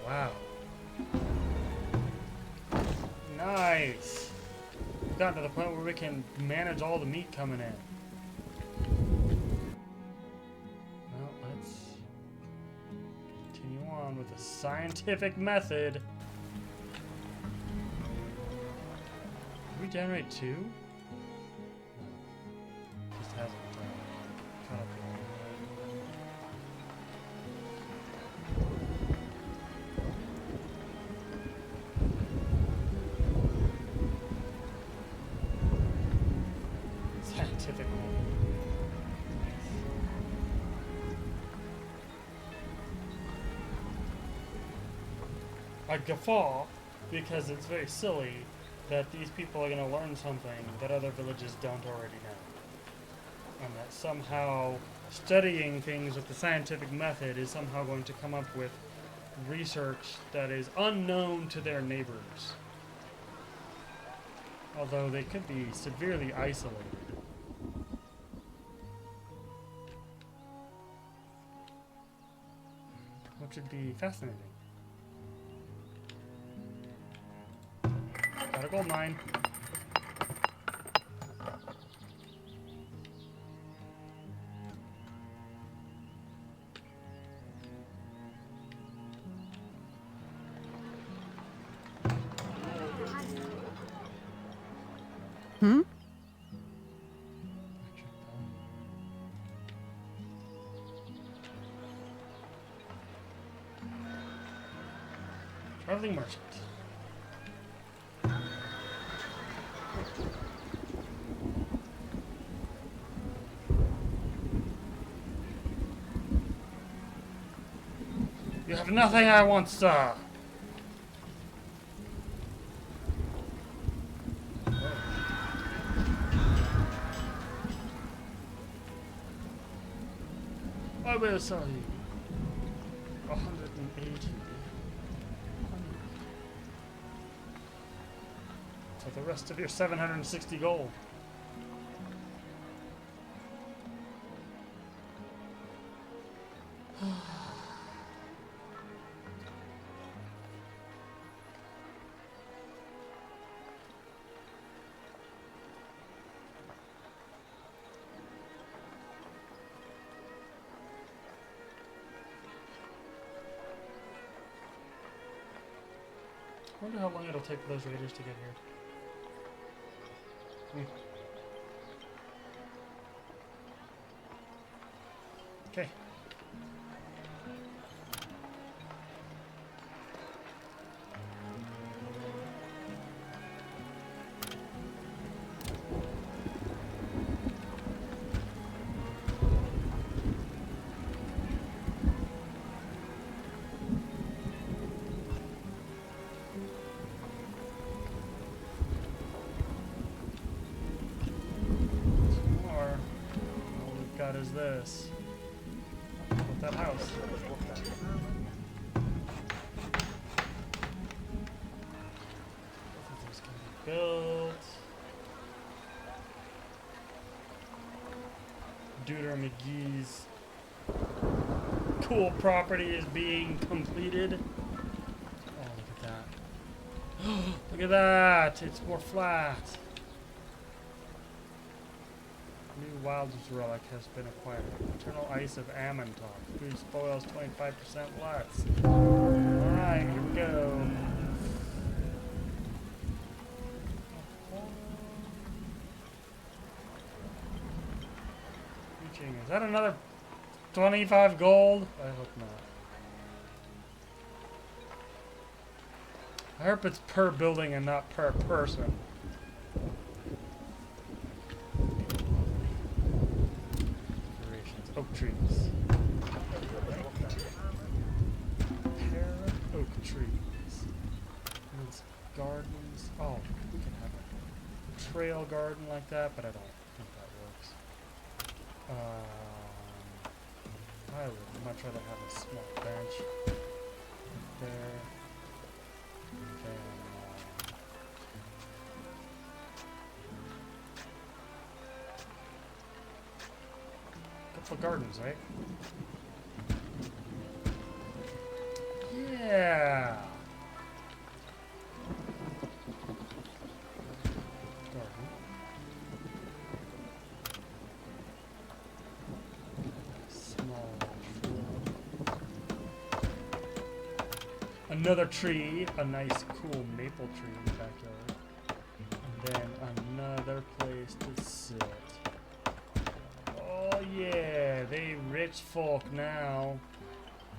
Wow. Nice. We've gotten to the point where we can manage all the meat coming in. Well, let's continue on with the scientific method. Did we generate 2? Just hasn't caught up yet. Scientific method. I guffaw because it's very silly that these people are going to learn something that other villages don't already know. And that somehow studying things with the scientific method is somehow going to come up with research that is unknown to their neighbors. Although they could be severely isolated. Which would be fascinating. Got a gold mine. Traveling merchant. You have nothing I want, sir. I will sell you 180. For the rest of your 760 gold. I wonder how long it'll take for those raiders to get here. Okay. Is this? With that house. This can be built. Duder McGee's cool property is being completed. Oh, look at that. Look at that! It's more flat. New Wilders relic has been acquired. Eternal Ice of Amontok. Food spoils 25% less. Alright, here we go. Is that another 25 gold? I hope not. I hope it's per building and not per person. Oak trees. gardens. Oh, we can have a trail garden like that, but I don't think that works. I would much rather have a small bench there. And then, couple of gardens, right? Yeah. Garden. Small field. Another tree, a nice cool maple tree in the backyard. And then another place to sit. Oh yeah, they rich folk now.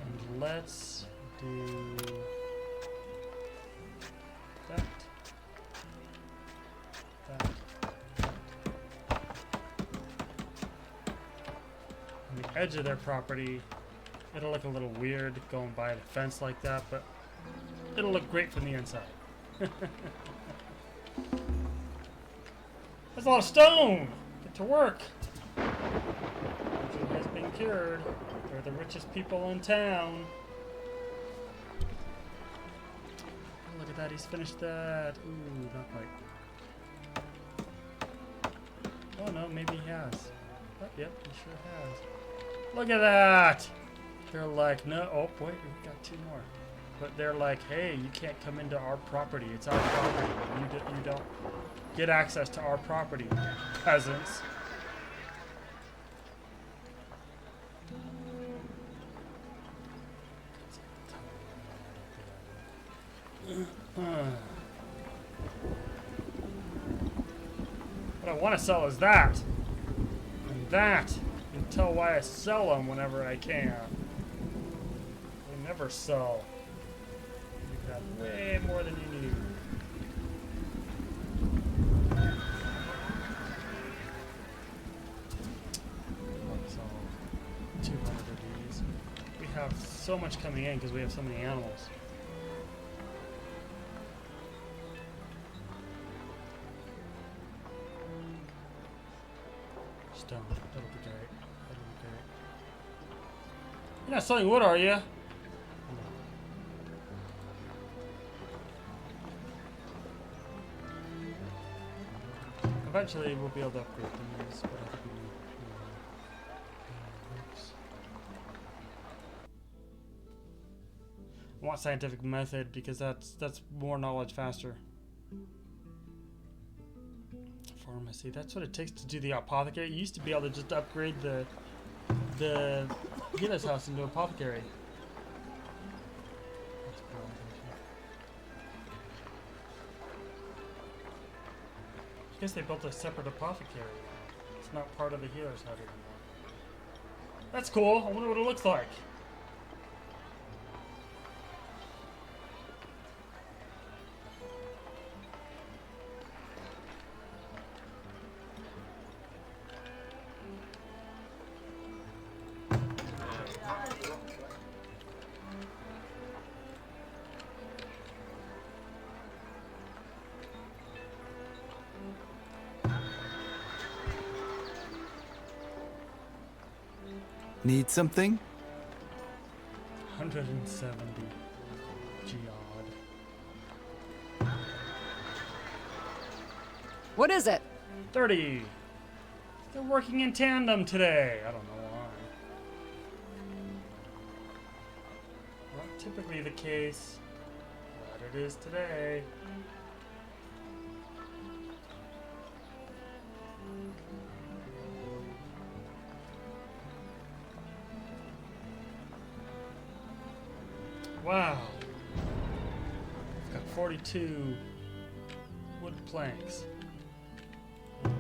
And let's do that. That. On the edge of their property, it'll look a little weird going by the fence like that, but it'll look great from the inside. That's a lot of stone! Get to work! It has been cured. They're the richest people in town. Oh, look at that, he's finished that. Ooh, not quite. Oh no, maybe he has. Oh, yep, he sure has. Look at that! They're like, no, oh wait, we've got two more. But they're like, hey, you can't come into our property. It's our property. You don't get access to our property, peasants. What I want to sell is that. And that. You can tell why I sell them whenever I can. They never sell. You have way more than you need. That's all 200 of these. We have so much coming in because we have so many animals. Stone. That'll be great. That'll be great. You're not selling wood, are you? Eventually, we'll be able to upgrade these, but I think we need. Oops. I want scientific method because that's more knowledge faster. Pharmacy. That's what it takes to do the apothecary. You used to be able to just upgrade the healer's house into apothecary. I guess they built a separate apothecary. It's not part of the healer's hut anymore. That's cool. I wonder what it looks like. Need something? 170 geod. What is it? 30. They're working in tandem today. I don't know why. Not typically the case, but it is today. Wow. I've got 42 wood planks.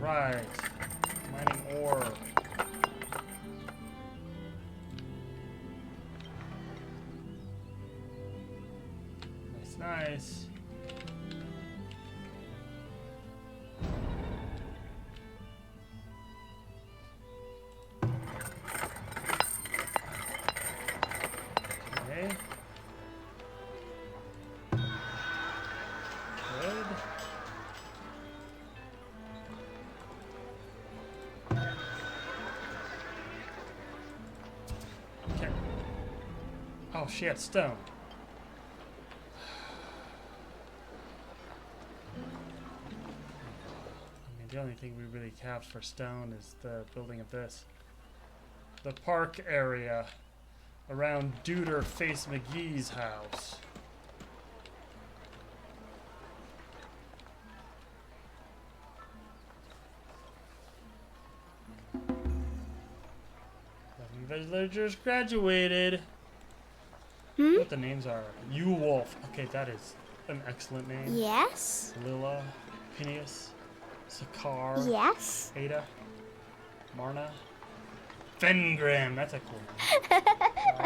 Right. Mining ore. Nice, nice. Okay. Oh shit, stone. I mean, the only thing we really have for stone is the building of this. The park area around Duder Face McGee's house. Villagers graduated. What the names are? You Wolf. Okay, that is an excellent name. Yes. Lila, Phineas, Sakar, Yes. Ada, Marna, Fengrim. That's a cool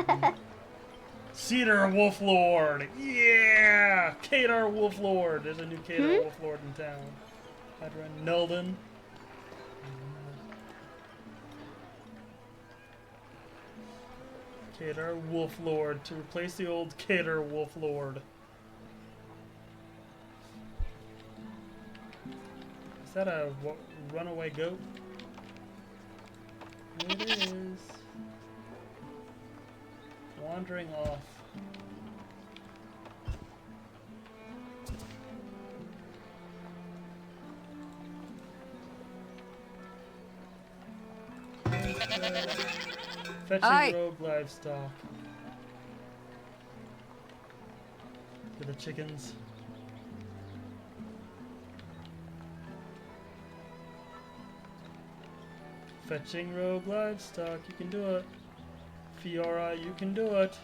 name. Cedar Wolf Lord. Yeah! Kadar Wolf Lord. There's a new Kadar Wolf Lord in town. Hadron Nelden. Kadar Wolf Lord to replace the old Kadar Wolf Lord. Is that a runaway goat? It is. Wandering off. Fetching rogue livestock. For the chickens. Fetching rogue livestock. You can do it. Fiora, you can do it.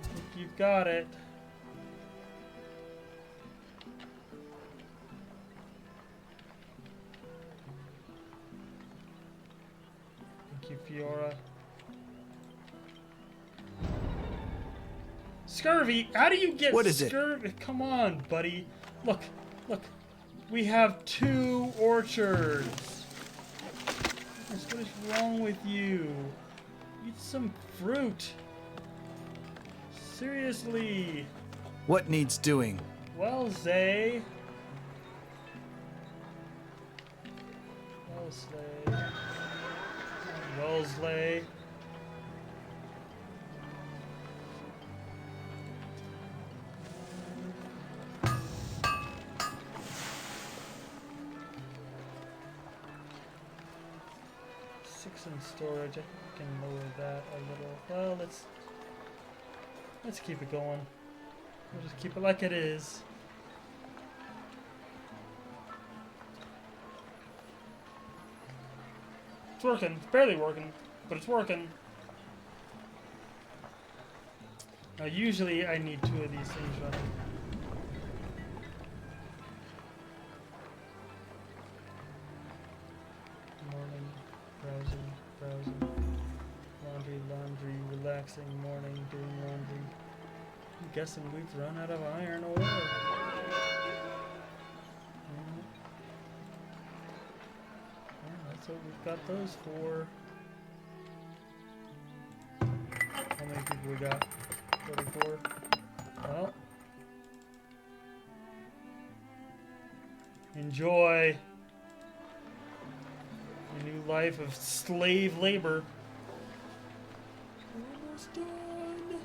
I think you've got it. Thank you, Fiora. Scurvy? How do you get What is it? scurvy? Come on, buddy. Look, look. We have 2 orchards. What is wrong with you? Eat some fruit. Seriously. What needs doing? Well, Zay. Wellesley. Wellesley. In storage, I can lower that a little. Well, let's keep it going. We'll just keep it like it is. It's working. It's barely working, but it's working. Now, usually I need 2 of these things running. Morning. Browsing, laundry, relaxing, morning, doing laundry. I'm guessing we've run out of iron ore. That's what we've got those for. How many people we got? 34? Well. Enjoy. A new life of slave labor. We're almost done.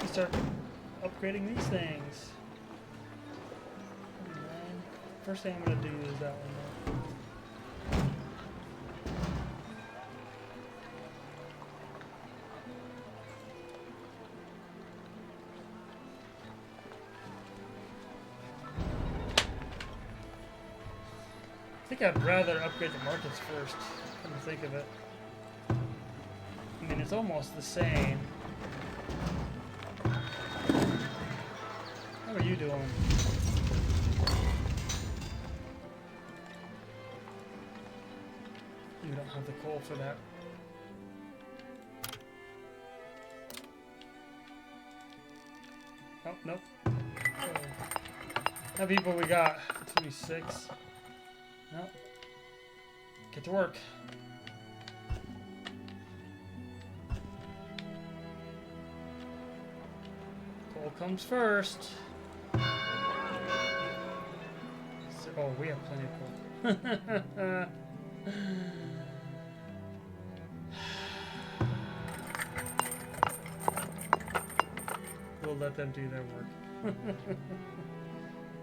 We start upgrading these things. First thing I'm gonna do is that one though. I think I'd rather upgrade the markets first, come to think of it. I mean, it's almost the same. How are you doing? You don't have the coal for that. Oh, nope. How many people we got? 26. Nope. Get to work. Coal comes first. So, oh, we have plenty of coal. We'll let them do their work.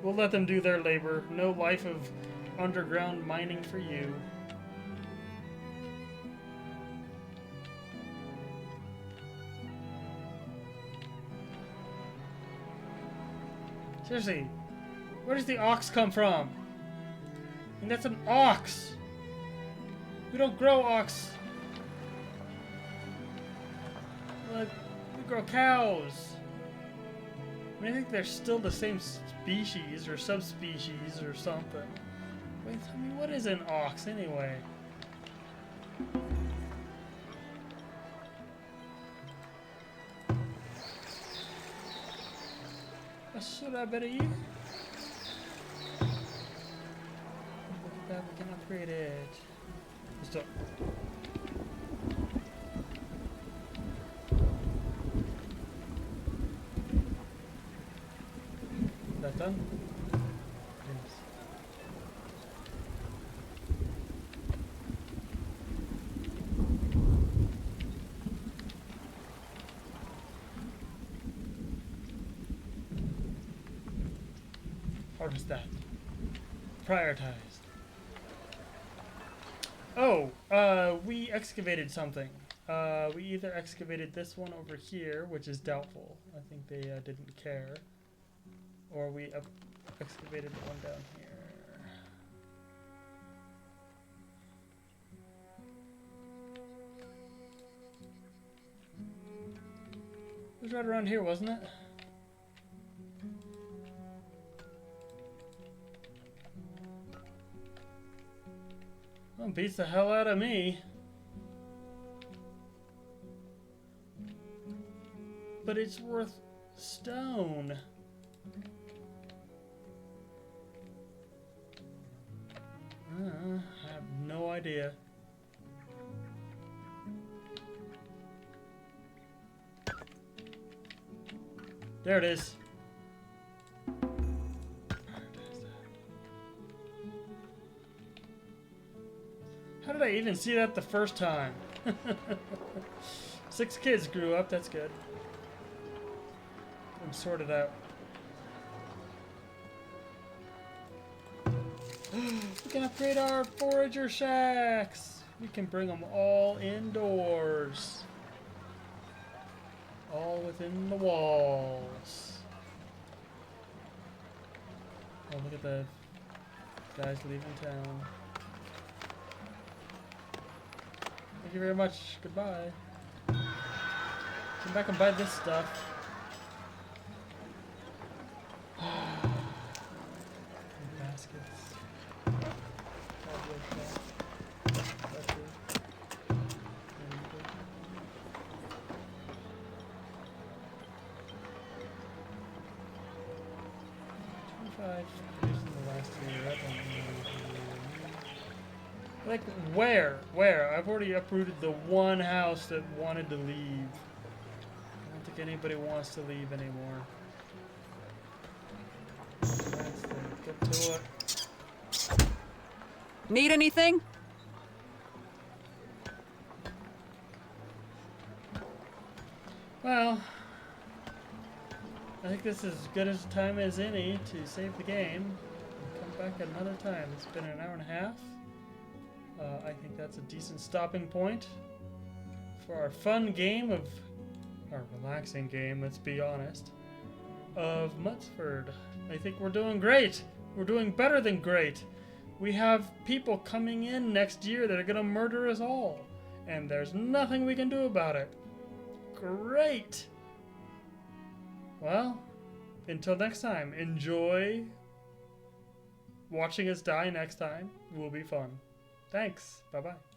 We'll let them do their labor. No life of underground mining for you. Seriously, where does the ox come from? I mean, that's an ox. We don't grow ox. Like, we grow cows. I mean, I think they're still the same species or subspecies or something. Wait, I mean, what is an ox anyway? Should I better you? Look at that, we can upgrade it. Let's do it. That done? Yes. Harvest that. Prioritized. Oh, we excavated something. We either excavated this one over here, which is doubtful. I think they didn't care. Or we excavated the one down here. It was right around here, wasn't it? Well, beats the hell out of me. But it's worth stone. I have no idea. There it is. How did I even see that the first time? 6 kids grew up, that's good. I'm sorted out. We can upgrade our forager shacks. We can bring them all indoors. All within the walls. Oh, look at the guys leaving town. Thank you very much. Goodbye. Come back and buy this stuff. Baskets. Like, where? Where? I've already uprooted the one house that wanted to leave. I don't think anybody wants to leave anymore. That's the, get to it. Need anything? Well, I think this is as good as time as any to save the game and come back another time. It's been an hour and a half. I think that's a decent stopping point for our fun game of, our relaxing game, let's be honest, of Mudsford. I think we're doing great. We're doing better than great. We have people coming in next year that are going to murder us all. And there's nothing we can do about it. Great. Well, until next time, enjoy watching us die next time. It will be fun. Thanks. Bye-bye.